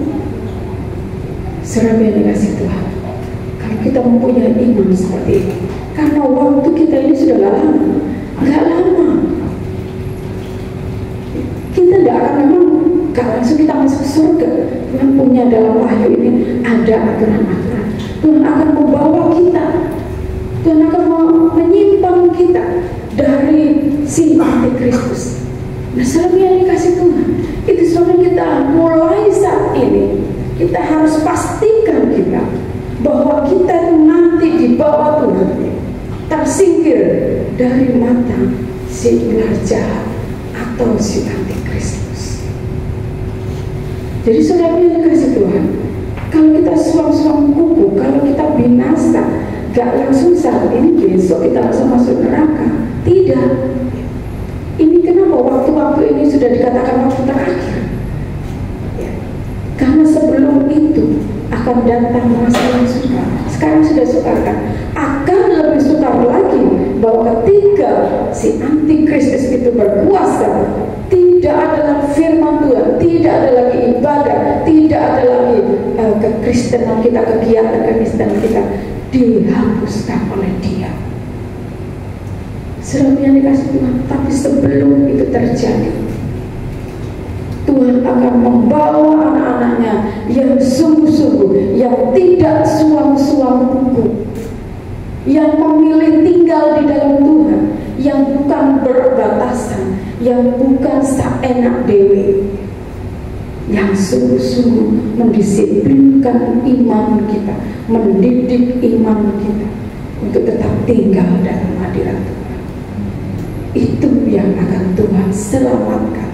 Saudara yang dikasih Tuhan, kalau kita mempunyai iman seperti ini, karena waktu kita ini sudah gak lama. Kita tidak akan memang gak langsung kita masuk surga. Tuhan punya dalam Wahyu ini ada aturan-aturan. Tuhan akan membawa kita, Tuhan akan menyimpang kita dari si Antikristus. Nah, selama yang dikasih Tuhan, itu sebabnya kita mulai saat ini, kita harus pastikan kita bahwa kita nanti di bawah Tuhan, tersingkir dari mata si ular jahat atau si antikristus. Jadi saudara yang dikasih Tuhan, kalau kita suam-suam kuku, kalau kita binasa, gak langsung saat ini besok kita langsung masuk neraka. Tidak. Ini kenapa waktu-waktu ini sudah dikatakan waktu terakhir? Ya. Karena sebelum itu akan datang masa yang sukar. Sekarang sudah sukar kan? Akan lebih sukar lagi bahwa ketika si antikristus itu berkuasa, tidak ada lagi firman Tuhan, tidak ada lagi ibadah, tidak ada lagi kekristenan kita, kegiatan kekristenan kita dihapuskan oleh Dia. Saudara yang dikasih Tuhan, tapi sebelum itu terjadi, Tuhan akan membawa anak-anaknya yang sungguh-sungguh, yang tidak suam-suam kuku, yang memilih tinggal di dalam Tuhan, yang bukan berbatasan, yang bukan seenak dewe, yang sungguh-sungguh mendisiplinkan iman kita, mendidik iman kita untuk tetap tinggal dalam hadirat Tuhan. Itu yang akan Tuhan selamatkan.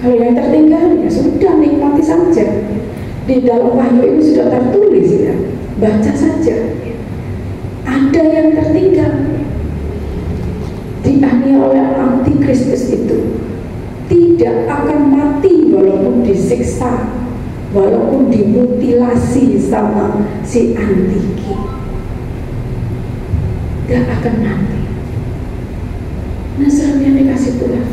Kalau yang tertinggal, ya sudah, nikmati saja. Di dalam Wahyu ini sudah tertulis, ya, baca saja. Ada yang tertinggal, dianiaya oleh antikristus itu tidak akan mati walaupun disiksa, walaupun dimutilasi sama si antiki, tidak akan mati. Nah, yang dikasih Tuhan,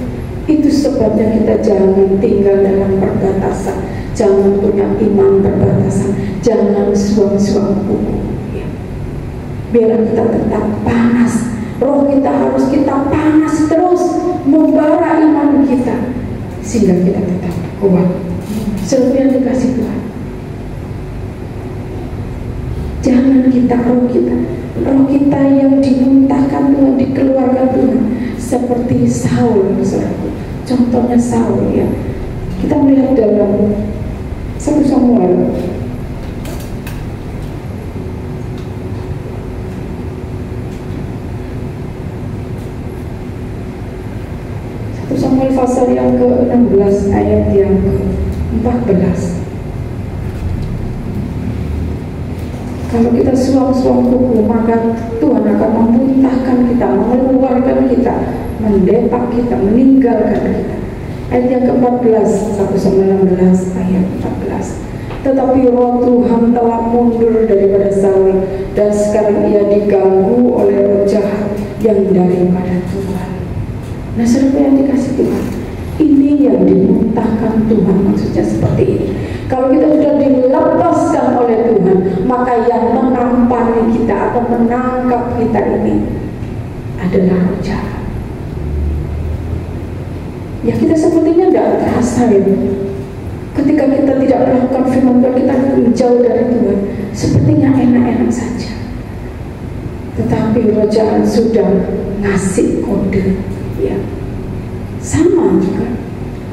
itu sebabnya kita jangan tinggal dalam perbatasan, jangan punya iman perbatasan, jangan suam-suam kuku. Ya. Biar kita tetap panas, roh kita harus kita panas terus, membara iman kita, sehingga kita tetap kuat. Yang dikasih Tuhan, jangan kita roh kita yang dimuntahkan Tuhan, dikeluarkan Tuhan, seperti Saul, saudaraku. Contohnya Saul, ya. Kita melihat dalam 1 Samuel pasal yang ke-16 ayat yang ke-14. Kalau kita suam-suam kuku, maka Tuhan akan memuntahkan kita, mengeluarkan kita, mendepak kita, meninggalkan kita. Ayat yang ke-14, 1 Samuel 16 ayat 14. Tetapi roh Tuhan telah mundur daripada Saul, dan sekarang ia diganggu oleh roh jahat yang daripada Tuhan. Nah, saudara yang dikasih Tuhan, ini yang dimuntahkan Tuhan, maksudnya seperti ini. Kalau kita sudah dilepaskan oleh Tuhan, maka yang menampani kita atau menangkap kita ini adalah roh jahat. Ya, kita sepertinya tidak terasa, ya. Ketika kita tidak melakukan firman Tuhan, kita menjauh dari Tuhan, sepertinya enak-enak saja. Tetapi roh jahat sudah ngasih kode, ya. Sama juga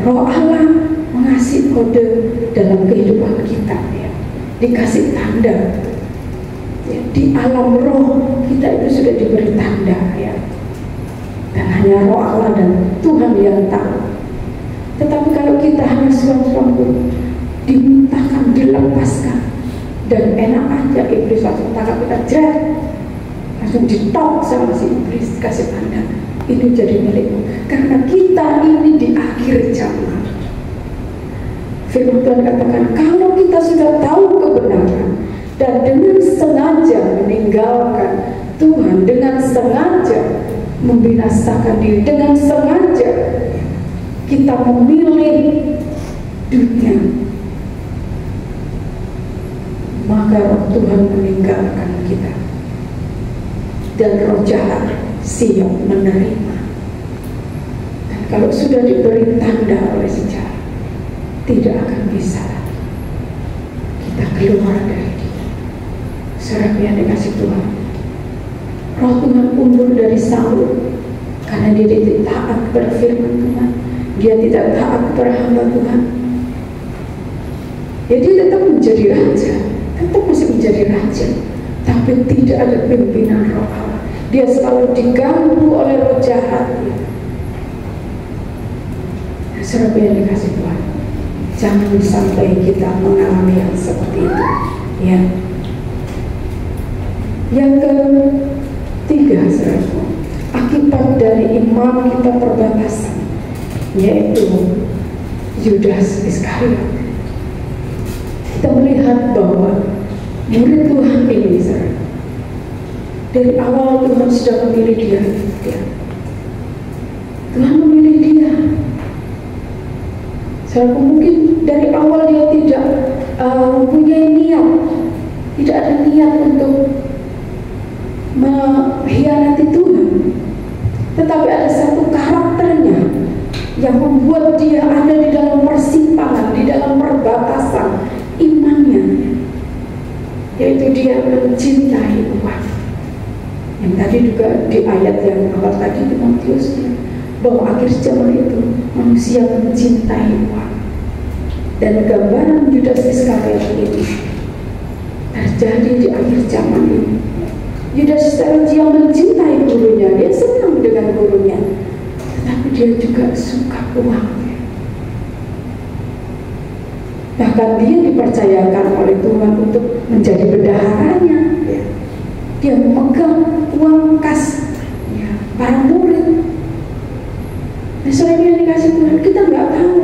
roh Allah mengasih kode dalam kehidupan kita, ya. Dikasih tanda, ya. Di alam roh kita itu sudah diberi tanda, ya. Dan hanya roh Allah dan Tuhan yang tahu. Tetapi kalau kita hanya suam-suam dimintakan, dilepaskan, dan enak aja iblis langsung tangkap kita, jret, langsung ditok sama si iblis, kasih tanda, ini jadi milikmu. Karena kita ini di akhir zaman. Firman Tuhan katakan, kalau kita sudah tahu kebenaran dan dengan sengaja meninggalkan Tuhan, dengan sengaja membinasakan diri, dengan sengaja kita memilih dunia, maka roh Tuhan meninggalkan kita dan roh jahat siap menerima. Dan kalau sudah diberi tanda oleh sejarah, tidak akan bisa lagi kita keluar dari dia. Saudara yang dikasih Tuhan, roh Tuhan undur dari Saul karena dia tidak taat kepada firman Tuhan, dia tidak taat kepada hamba Tuhan. Ya, dia tetap menjadi raja, tetap masih menjadi raja, tapi tidak ada pimpinan roh Allah. Dia selalu diganggu oleh roh jahat. Saudara yang dikasih Tuhan, jangan sampai kita mengalami yang seperti itu. Ya. Yang ketiga, saudara, akibat dari iman kita perbatasan, yaitu Yudas Iskariot. Kita melihat bahwa murid Tuhan ini, saudara, dari awal Tuhan sudah memilih dia. Tuhan memilih dia. Saudara, mungkin dari awal dia tidak mempunyai niat, tidak ada niat untuk mengkhianati Tuhan, tetapi ada satu karakternya yang membuat dia ada di dalam persimpangan, di dalam perbatasan imannya, yaitu dia mencintai uang. Yang tadi juga di ayat yang awal tadi Timotius, bahwa akhir zaman itu manusia mencintai uang. Dan gambaran Yudas Iskariot ini terjadi di akhir zaman ini. Yudas Iskariot yang mencintai gurunya, dia senang dengan gurunya, tetapi dia juga suka uang. Bahkan dia dipercayakan oleh Tuhan untuk menjadi bendaharanya. Dia memegang uang kas para murid. Nah, saudara yang dikasih Tuhan, kita nggak tahu.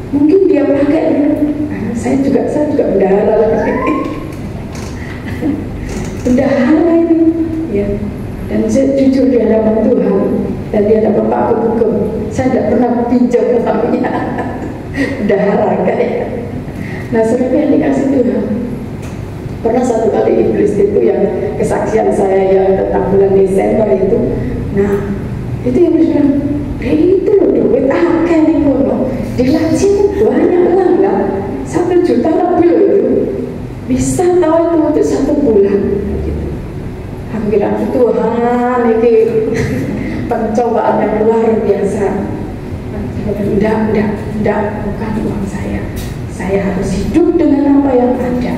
Mungkin dia pakai dulu. Nah, saya juga bendahara. Bendahara ini, ya. Dan saya jujur di hadapan Tuhan dan di hadapan Pak Hukum, saya tidak pernah pinjam uangnya. Bendahara kayak. Nah, saudara yang dikasih Tuhan, pernah satu kali iblis itu yang kesaksian saya yang tentang bulan Desember itu. Nah, itu yang bilang, itu loh duit akeh nih kono, dilaci banyak uang lah, 1 juta lebih loh itu, bisa tahu itu untuk 1 bulan. Gitu. Aku kira Tuhan ini pencobaan yang luar biasa. Enggak, bukan uang saya. Saya harus hidup dengan apa yang ada.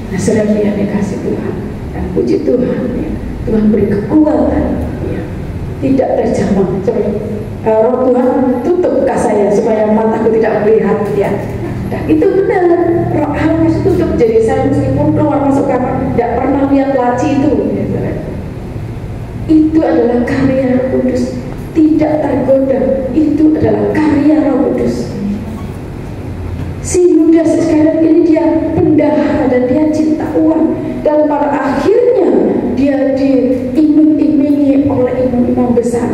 Nah, saudara yang dikasih Tuhan, dan puji Tuhan, ya, Tuhan beri kekuatan, ya, tidak terjamah. Roh Tuhan tutup muka saya supaya mataku tidak melihat, ya. Dan itu benar, roh Allah tutup, jadi saya meskipun keluar masuk kamar tidak pernah lihat laci itu. Ya, itu adalah karya Roh Kudus, tidak tergoda. Itu adalah karya Roh Kudus. Si Yudas Iskariot ini dia pendahara dan dia cinta uang, dan pada akhirnya dia diiming-imingi oleh imam-imam besar.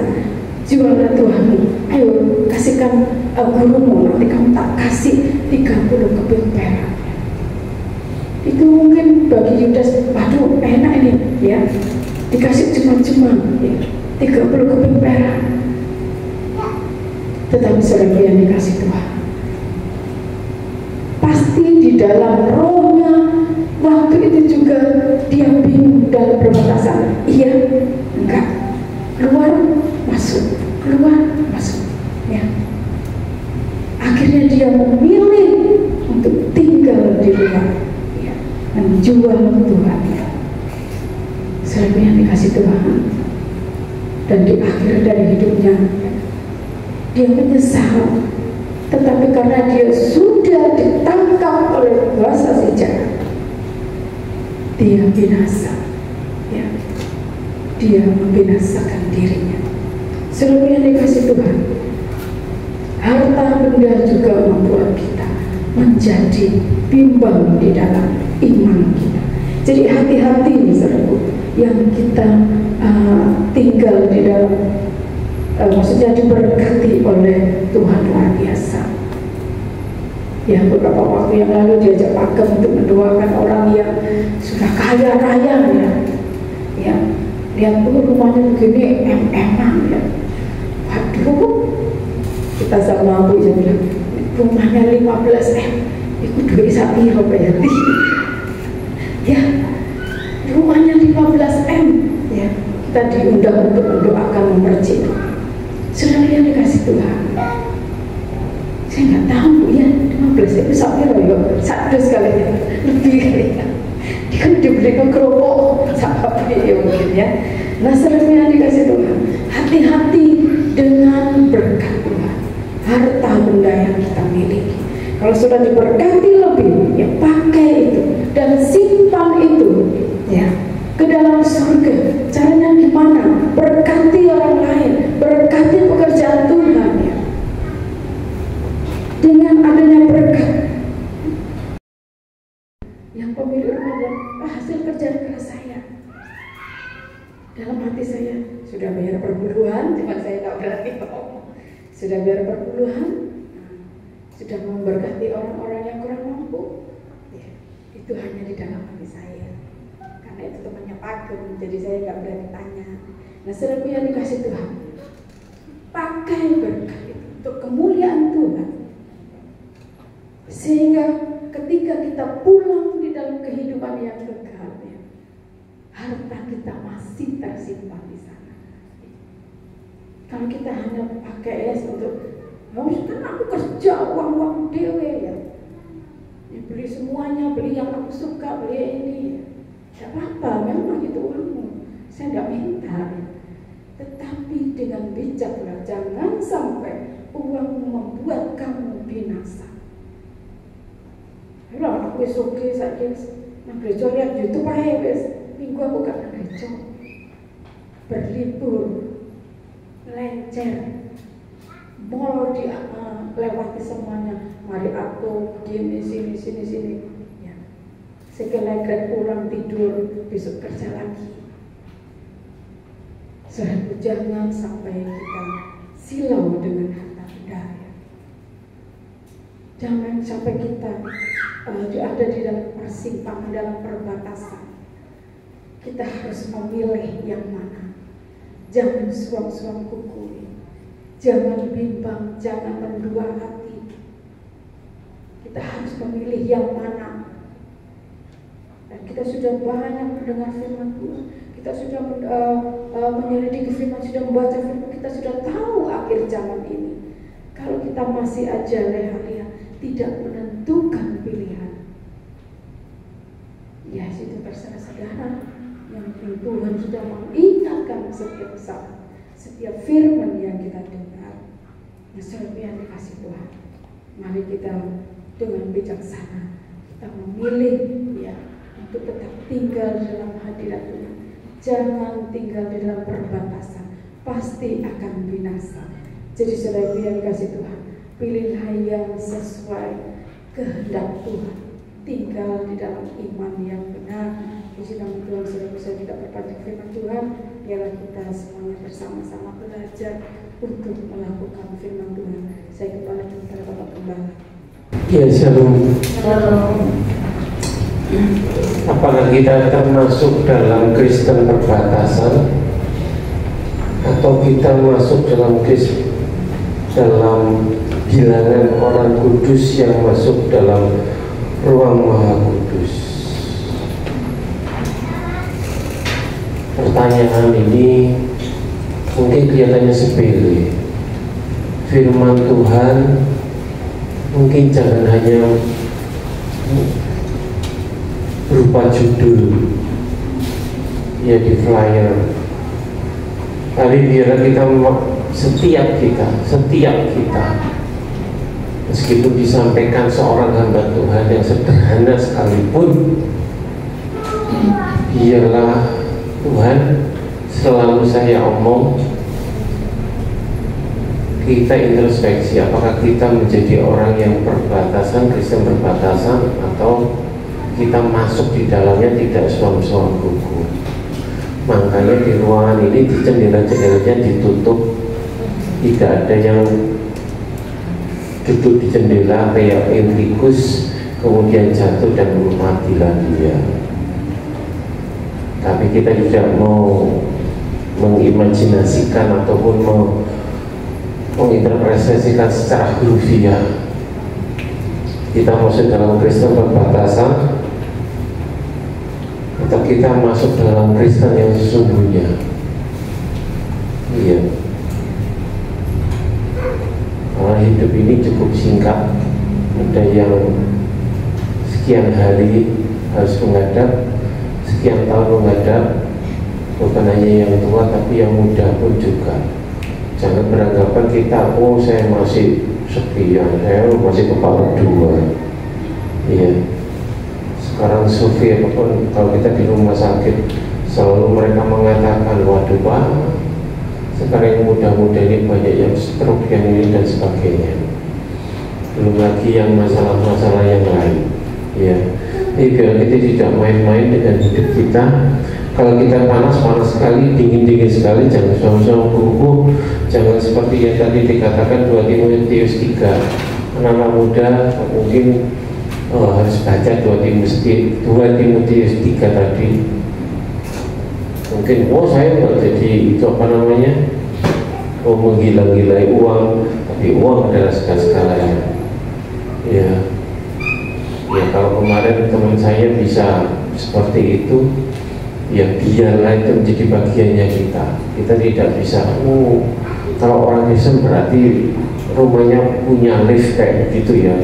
Jualah Tuhan, ayo kasihkan gurumu, nanti kamu tak kasih 30 keping perak. Itu mungkin bagi Yudas, waduh enak ini, ya, dikasih cuma-cuma, ya, 30 keping perak. Tetapi saudara yang dikasih Tuhan, pasti di dalam rohnya waktu itu juga dia bingung dalam perbatasan. Iya, enggak, keluar masuk, ya. Akhirnya dia memilih untuk tinggal di luar, ya, menjual Tuhan. Saudara yang dikasih Tuhan, dan di akhir dari hidupnya dia menyesal. Tetapi karena dia sudah ditangkap oleh kuasa si jahat, dia binasa, ya. Dia membinasakan dirinya. Saudara yang dikasih Tuhan, harta benda juga membuat kita menjadi bimbang di dalam iman kita. Jadi hati-hati, saudaraku, yang kita tinggal di dalam maksudnya diberkati oleh Tuhan luar biasa. Ya, beberapa waktu yang lalu diajak pakem untuk mendoakan orang yang sudah kaya raya, ya, lihat rumahnya begini, enak, ya. Waduh, kita sama Bu yang bilang rumahnya 15M, itu duit sapi ya, ya, rumahnya 15M, ya. Kita diundang untuk mendoakan mempercik. Saudara yang dikasih Tuhan, saya nggak tahu, ya, 15 itu sapi loh, 1 sekali lebih kali, ya. Kan dibeli ke kerupuk sama mungkin ya. Nah selanjutnya dikasih Tuhan, hati-hati dengan berkat Tuhan, harta benda yang kita miliki. Kalau sudah diberkati lebih, ya pakai itu dan simpan itu ya ke dalam surga. Caranya gimana? Berkati orang lain, berkati pekerjaan Tuhan ya. Dengan adanya berkat, yang pemilik rumah bilang, hasil kerja keras saya. Dalam hati saya, sudah bayar perpuluhan, cuma saya tak berani ngomong. Sudah bayar perpuluhan, sudah memberkati orang-orang yang kurang mampu. Ya, itu hanya di dalam hati saya. Karena itu temannya Pagem, jadi saya nggak berani tanya. Nah, saudaraku yang dikasih Tuhan, pakai berkat itu untuk kemuliaan Tuhan. Sehingga ketika kita pulang di dalam kehidupan yang kekal, ya, harta kita masih tersimpan di sana. Kalau kita hanya pakai untuk, kan aku kerja uang dewe ya, beli semuanya, beli yang aku suka, beli ini, tidak apa-apa, memang itu uangmu, saya tidak minta. Ya. Tetapi dengan bijaklah, jangan sampai uangmu membuat kamu binasa. Kalau aku oke saja, nang gereja lihat YouTube aja wes. Minggu aku gak nang gereja, berlibur, lencer, mall dia lewati semuanya. Mari aku begini sini. Ya. Sekeleget pulang tidur, besok kerja lagi. Saudara, jangan sampai kita silau dengan harta benda. Ya. Jangan sampai kita ada di dalam persimpangan, dalam perbatasan. Kita harus memilih yang mana. Jangan suam-suam kuku, jangan bimbang, jangan mendua hati. Kita harus memilih yang mana. Dan kita sudah banyak mendengar firman Tuhan, kita sudah menyelidiki firman, sudah membaca firman, kita sudah tahu akhir zaman ini. Kalau kita masih aja leha-leha, tidak menentukan pilihan, ya itu terserah saudara. Yang penting Tuhan sudah mengingatkan setiap saat, setiap firman yang kita dengar. Nah, saudara yang dikasih Tuhan, mari kita dengan bijaksana kita memilih ya untuk tetap tinggal di dalam hadirat Tuhan. Jangan tinggal di dalam perbatasan, pasti akan binasa. Jadi saudara yang dikasih Tuhan, pilihlah yang sesuai kehendak Tuhan, tinggal di dalam iman yang benar. Puji nama Tuhan, saudara, saya tidak berpanjang firman Tuhan. Biarlah kita semuanya bersama-sama belajar untuk melakukan firman Tuhan. Saya kembali kepada Bapak Gembala. Ya, shalom. Apakah kita termasuk dalam Kristen perbatasan, atau kita masuk dalam bilangan orang kudus yang masuk dalam ruang Maha Kudus? Pertanyaan ini mungkin kelihatannya sepele. Firman Tuhan mungkin jangan hanya berupa judul ya di flyer, tapi biar kita setiap kita meskipun disampaikan seorang hamba Tuhan yang sederhana sekalipun, biarlah Tuhan selalu saya omong, kita introspeksi apakah kita menjadi orang yang perbatasan, Kristen perbatasan, atau kita masuk di dalamnya tidak suam-suam kuku. Makanya di ruangan ini di jendela-jendelanya ditutup, tidak ada yang duduk di jendela kayak tikus kemudian jatuh dan matilah dia. Tapi kita tidak mau mengimajinasikan ataupun menginterpretasikan secara hurfiah. Kita masuk dalam Kristen perbatasan, atau kita masuk dalam Kristen yang sesungguhnya. Iya, karena hidup ini cukup singkat. Ada yang sekian hari harus menghadap, sekian tahun menghadap, bukan hanya yang tua tapi yang muda pun juga. Jangan beranggapan kita, oh saya masih sekian, saya masih kepala dua. Iya. Sekarang survei apapun, kalau kita di rumah sakit selalu mereka mengatakan, waduh Pak, sekarang yang muda-muda ini banyak yang stroke, yang ini dan sebagainya. Belum lagi yang masalah-masalah yang lain. Ya, jadi biar kita tidak main-main dengan hidup kita. Kalau kita panas sekali, dingin sekali, jangan sama-sama buku. Jangan seperti yang tadi dikatakan 2 Timotius 3. Anak-anak muda mungkin harus baca 2 Timotius 3 tadi. Mungkin, saya nggak jadi itu apa namanya, menggila-gilai uang, tapi uang adalah segala-galanya. Ya, kalau kemarin teman saya bisa seperti itu, ya biarlah itu menjadi bagiannya kita. Kita tidak bisa, kalau orang Kristen berarti rumahnya punya lift kayak begitu ya.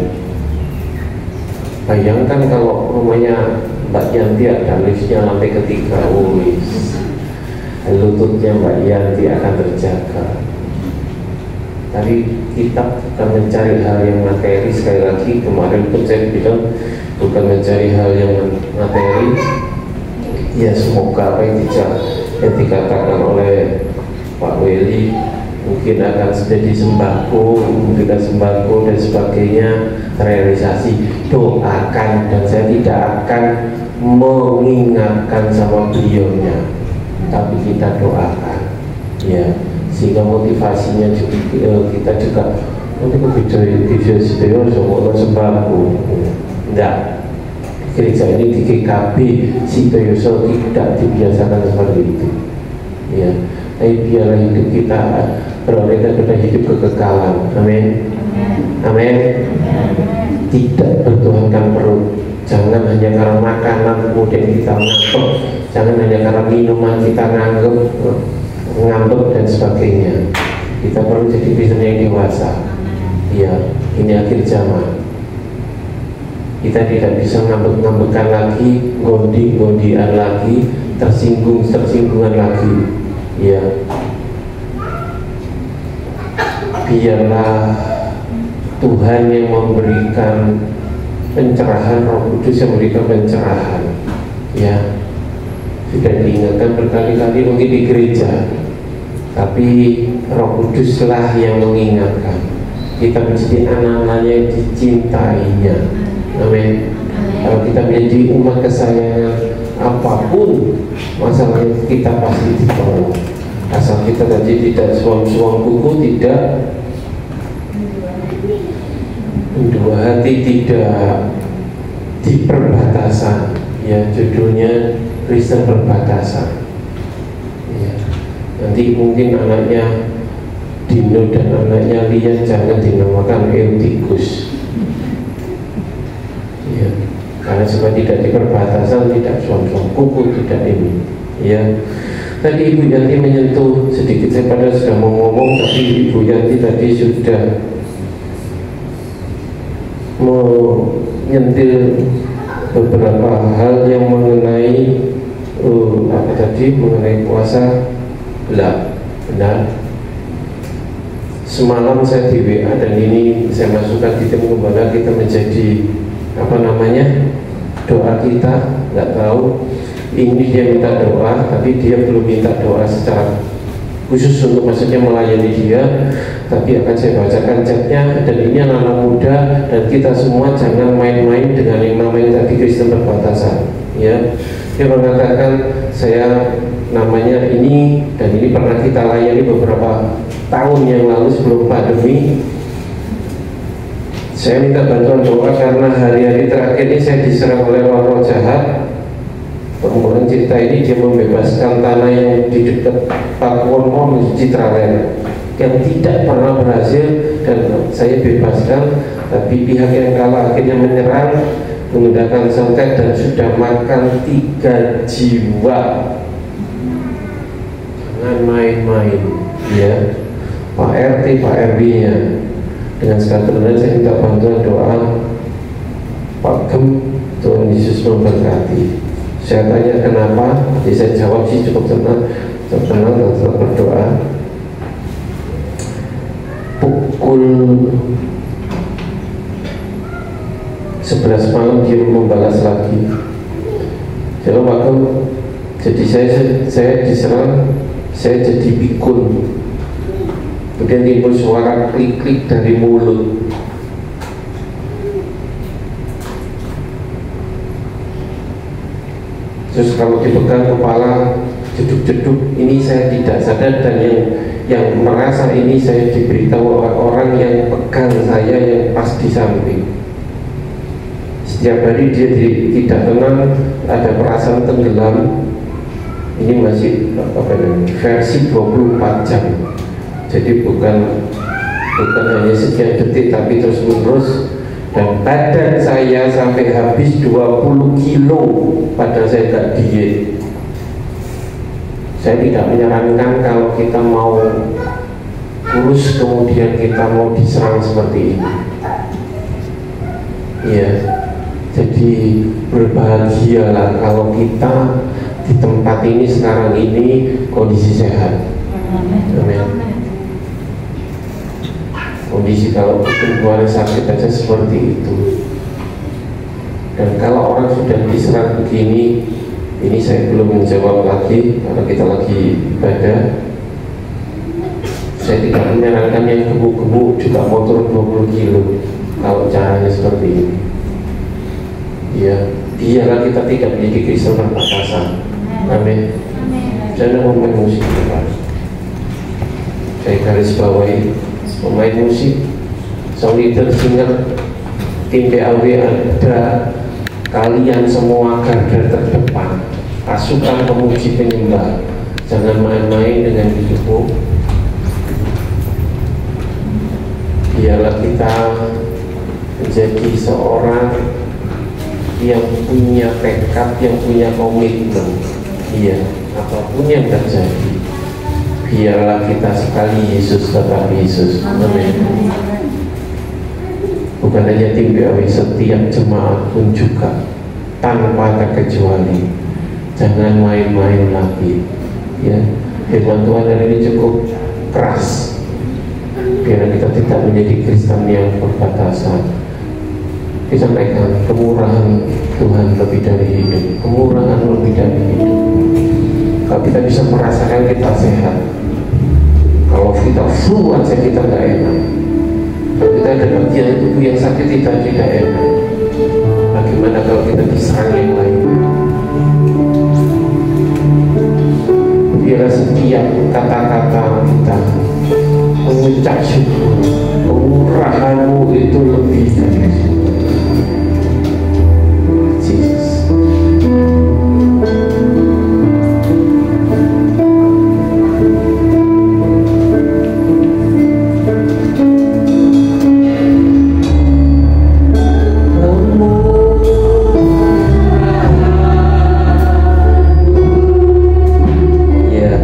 Bayangkan kalau rumahnya Mbak Yanti ada liftnya lantai ketiga, lututnya Mbak Yanti akan terjaga. Tapi kita bukan mencari hal yang materi. Sekali lagi kemarin pun saya bilang bukan mencari hal yang materi. Ya semoga apa yang dikatakan oleh Pak Weli mungkin akan jadi sembako, memberikan sembako dan sebagainya terrealisasi. Doakan, dan saya tidak akan mengingatkan sama beliaunya, tapi kita doakan ya, sehingga motivasinya juga, kita juga nanti kebijakan sedaya semua sembako. Enggak, gereja ini di GKB Sitoyoso tidak dibiasakan seperti itu ya. Tapi biarlah hidup kita berorientasi pada hidup kekekalan. Amin. Amin. Tidak bertuhankan perut. Jangan hanya karena makanan kemudian kita ngambek. Jangan hanya karena minuman kita ngambek dan sebagainya. Kita perlu jadi Kristen yang dewasa. Ya, ini akhir zaman. Kita tidak bisa ngambek-ngambekan lagi, gondi-gondian lagi, tersinggungan lagi. Ya, biarlah Tuhan yang memberikan pencerahan, Roh Kudus yang memberikan pencerahan. Ya, sudah diingatkan berkali-kali mungkin di gereja, tapi Roh Kuduslah yang mengingatkan kita menjadi anak-anaknya yang dicintainya. Amin. Kalau kita menjadi umat kesayangan, apapun masalahnya kita pasti ditolong. Asal kita tadi tidak suam-suam buku, tidak dua hati, tidak di perbatasan. Ya, judulnya Kristen perbatasan. Ya. Nanti mungkin anaknya Dino dan anaknya Lia jangan dinamakan Eutikus. Ya, karena supaya tidak di perbatasan, tidak suam-suam kuku, tidak ini. Ya, tadi Ibu Yanti menyentuh sedikit, saya padahal sudah mau ngomong, tapi Ibu Yanti tadi sudah menyentil beberapa hal yang mengenai apa tadi, mengenai puasa. Benar. Semalam saya di WA dan ini saya masukkan di tim gembala kita menjadi apa namanya, doa kita. Nggak tahu ini dia minta doa, tapi dia belum minta doa secara khusus untuk maksudnya melayani dia, tapi akan saya bacakan chatnya. Dan ini anak-anak muda dan kita semua jangan main-main dengan yang namanya tadi Kristen perbatasan. Ya, dia mengatakan saya namanya ini dan ini pernah kita layani beberapa tahun yang lalu sebelum pandemi. Saya minta bantuan doa karena hari-hari terakhir ini saya diserang oleh roh jahat. Permulaan cerita ini dia membebaskan tanah yang di dekat Pakuwon Mall Citraland yang tidak pernah berhasil dan saya bebaskan, tapi pihak yang kalah akhirnya menyerang menggunakan santet dan sudah makan 3 jiwa. Jangan main-main ya, Pak RT, Pak RW nya. Dengan segala kebenaran saya minta bantuan doa Pak Gem, Tuhan Yesus memberkati. Saya tanya kenapa, saya jawab sih cukup tenang dan tetap berdoa. Pukul 11 malam dia membalas lagi. Jadi saya diserang, saya jadi pikun. Kemudian timbul suara klik-klik dari mulut. Terus kalau dipegang kepala jeduk-jeduk, ini saya tidak sadar, dan yang merasa ini saya diberitahu orang yang pegang saya yang pas di samping. Setiap hari dia tidak tenang, ada perasaan tenggelam. Ini masih versi 24 jam. Jadi bukan hanya sekian detik, tapi terus menerus. Dan badan saya sampai habis 20 kilo, padahal saya tidak diet. Saya tidak menyarankan kalau kita mau kurus kemudian kita mau diserang seperti ini. Ya, jadi berbahagialah kalau kita di tempat ini sekarang ini kondisi sehat. Amin. Kondisi kalau keluar sakit aja seperti itu. Dan kalau orang sudah diserang begini, ini saya belum menjawab lagi karena kita lagi ibadah. Saya tidak menyarankan yang gemuk-gemuk juga motor 20 kilo kalau caranya seperti ini. Ya, biarlah kita tidak menjadi Kristen berbatasan. Amin. Jangan memain musik, Pak. Saya garis bawahi pemain musik, song leader, singer, tim PAW ada, kalian semua garda terdepan, pasukan pemuji penyembah. Jangan main-main dengan hidupmu. Biarlah kita menjadi seorang yang punya tekad, yang punya komitmen. Iya, apapun yang terjadi, biarlah kita sekali Yesus tetap Yesus. Amin. Bukan hanya tim PAW, setiap jemaat pun juga tanpa terkecuali. Jangan main-main lagi. Ya, firman Tuhan hari ini cukup keras. Biar kita tidak menjadi Kristen yang berbatasan. Disampaikan kemurahan Tuhan lebih dari hidup, kemurahan lebih dari hidup. Kalau kita bisa merasakan kita sehat, kalau kita flu aja kita nggak enak, kalau kita ada bagian tubuh yang sakit kita tidak enak, bagaimana kalau kita diserang yang lain? Biarlah setiap kata-kata kita mengucap syukur, kemurahan-Mu itu lebih dari syukur. Jesus. Ya,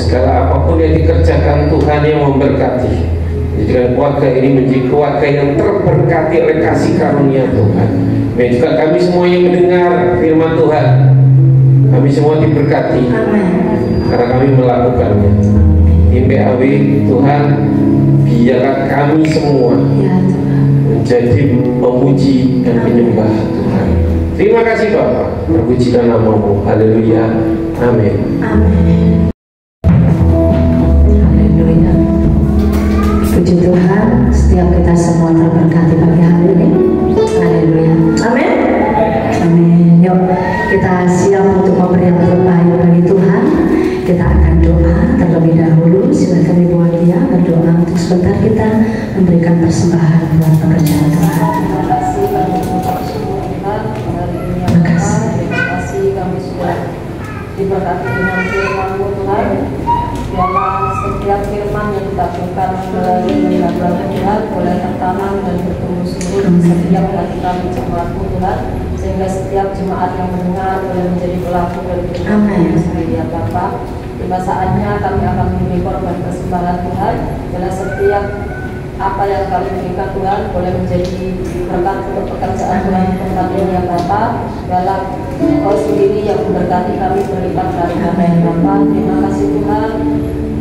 segala apapun yang dikerjakan Tuhan yang memberkati. Jadikan keluarga ini menjadi keluarga yang terberkati oleh kasih karunia Tuhan. Dan juga kami semua yang mendengar firman Tuhan, kami semua diberkati karena kami melakukannya. Tim PAW Tuhan, biarlah kami semua menjadi pemuji dan penyembah Tuhan. Terima kasih Bapak, terpujilah namamu. Haleluya, amin. Amin. Haleluya. Puji Tuhan, setiap kita semua terberkati pagi hari ini. Haleluya. Amin. Amin. Yuk kita siap untuk memberi yang terbaik bagi Tuhan. Kita akan doa terlebih dahulu. Silakan Ibu Adia berdoa untuk sebentar kita memberikan persembahan buat pekerjaan Tuhan. Terima kasih kami mengucap syukur Tuhan hari ini yang Bapa. Terima kasih kami sudah diberkati dengan firman-Mu Tuhan. Biarlah setiap firman yang ditaburkan melalui mengajar Tuhan boleh tertanam dan bertumbuh subur di setiap hati kami jemaat-Mu Tuhan, sehingga setiap jemaat yang mendengar boleh menjadi pelaku dari firman-Mu sendiri ya Bapa. Tiba saatnya kami akan memberi korban persembahan Tuhan. Biarlah setiap apa yang kami berikan Tuhan boleh menjadi berkat untuk pekerjaan Tuhan tempat ini ya Bapa. Biarlah Kau sendiri yang memberkati kami berlipat dari kami ya Bapa. Terima kasih Tuhan.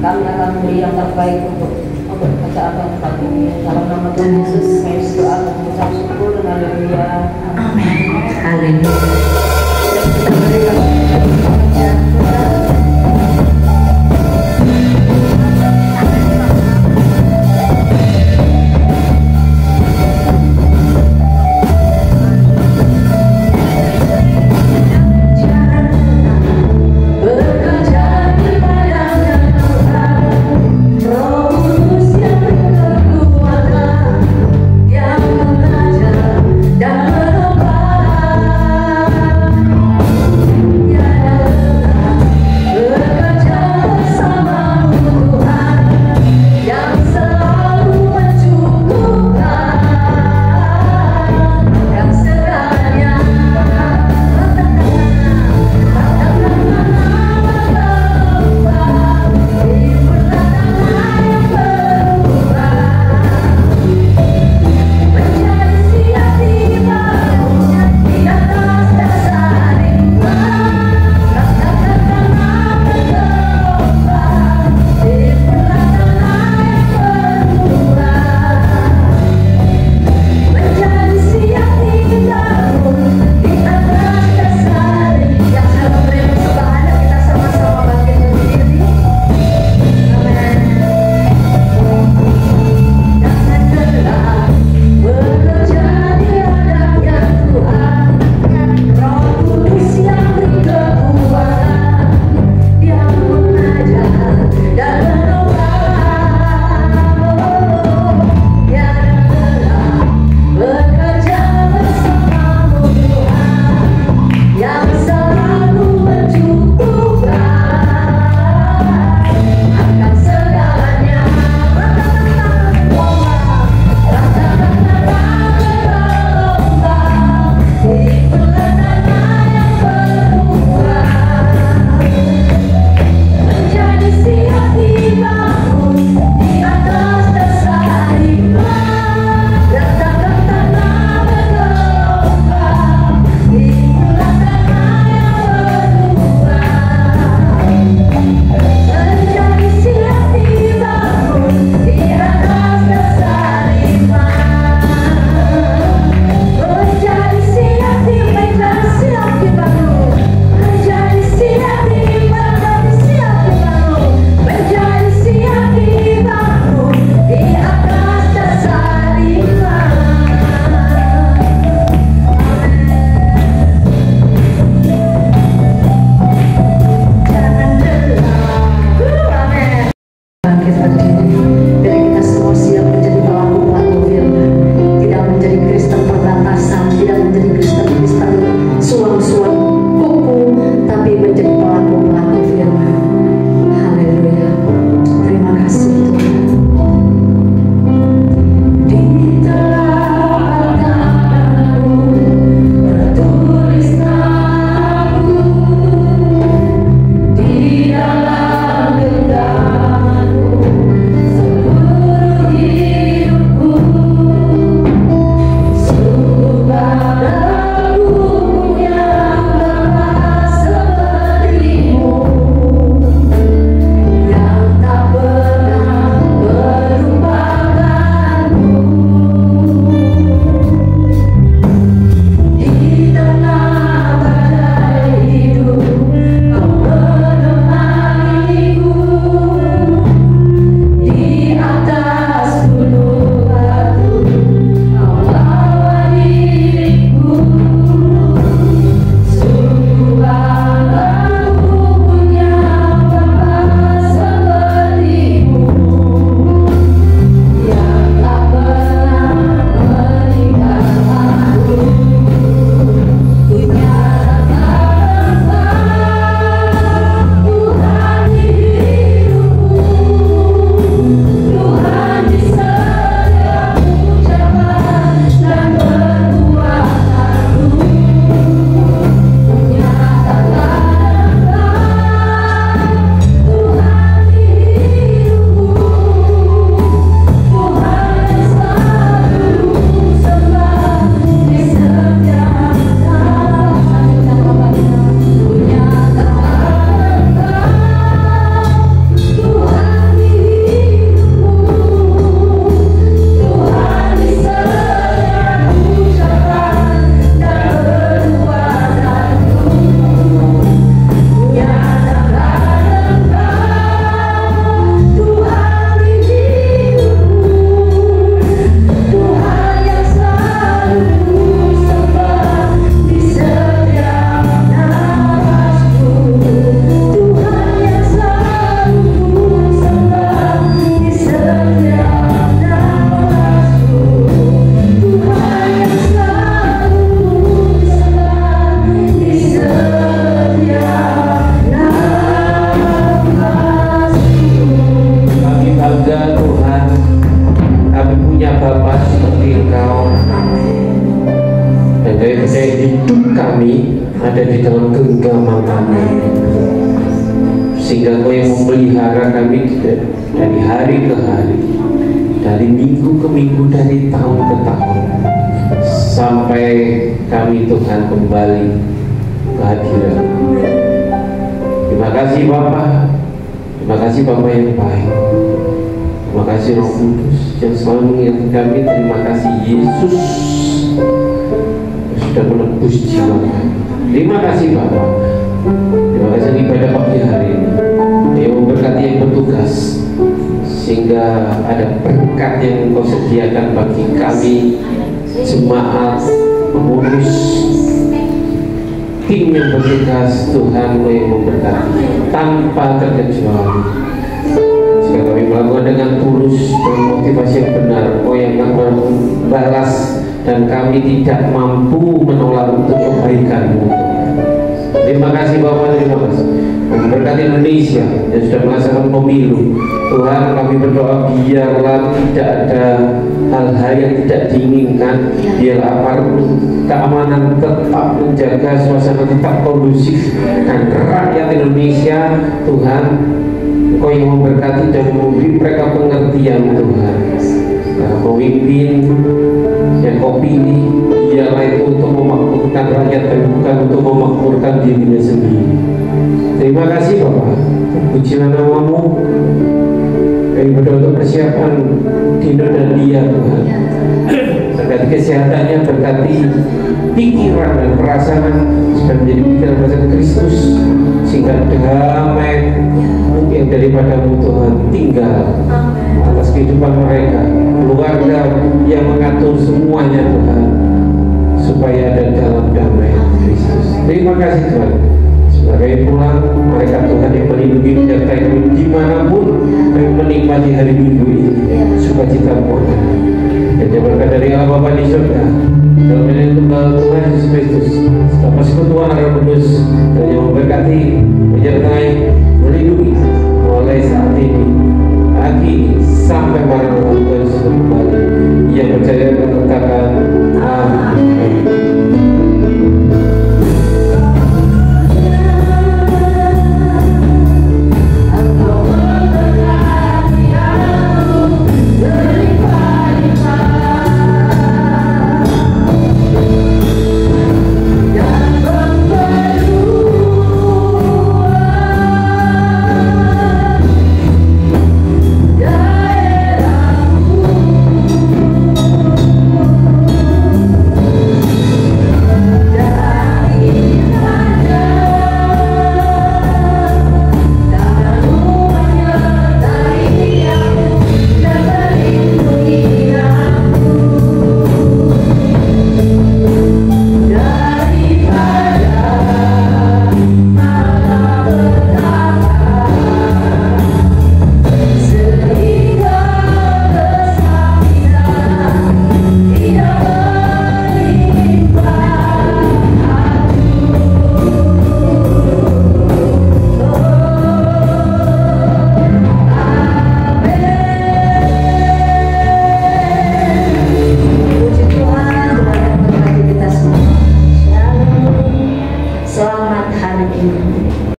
Kami akan beri yang terbaik untuk pekerjaan tempat ini. Dalam nama Tuhan Yesus kami berdoa dan mengucap syukur. Haleluya. Amin. Haleluya. Dan kami ada di dalam genggaman kami, sehingga Engkau yang memelihara kami dari hari ke hari, dari minggu ke minggu, dari tahun ke tahun, sampai kami Tuhan kembali ke hadirat. Terima kasih Bapa, terima kasih Bapa yang baik, terima kasih Roh Kudus yang selalu mengingatkan kami. Terima kasih Yesus yang sudah menebus jiwa kami. Terima kasih Bapa, terima kasih ibadah pagi hari ini yang memberkati yang bertugas, sehingga ada berkat yang Engkau sediakan bagi kami jemaat, pengurus, tim yang bertugas. Tuhan yang memberkati tanpa terkecuali. Jika kami melakukan dengan tulus dan motivasi yang benar, Engkau yang akan membalas, dan kami tidak mampu menolak untuk kebaikan-Mu. Terima kasih Bapak, terima kasih. Memberkati Indonesia yang sudah melaksanakan pemilu. Tuhan, kami berdoa biarlah tidak ada hal-hal yang tidak diinginkan. Biarlah aparat keamanan tetap menjaga suasana tetap kondusif, dan rakyat Indonesia, Tuhan, Engkau yang memberkati dan memberi mereka pengertian, Tuhan. Karena pemimpin yang Kau pilih ialah itu untuk memakmurkan rakyat dan bukan untuk memakmurkan dirinya sendiri. Terima kasih Bapak, pujilah nama-Mu. Kami berdoa untuk persiapan Dino dan Dia, Tuhan. Berkati kesehatannya, berkati pikiran dan perasaan supaya menjadi pikiran perasaan Kristus, sehingga damai yang daripada-Mu Tuhan tinggal atas kehidupan mereka, keluarga yang mengatur semuanya Tuhan, supaya ada dalam damai Kristus. Terima kasih Tuhan. Sebagai pulang, mereka Tuhan yang melindungi menyertai kami dimanapun kami menikmati hari Minggu ini, sukacita-Mu ada. Dan yang berkat dari Allah Bapa di surga, dalam nama Tunggal Tuhan Yesus Kristus, serta persekutuan Roh Kudus, dan yang memberkati, menyertai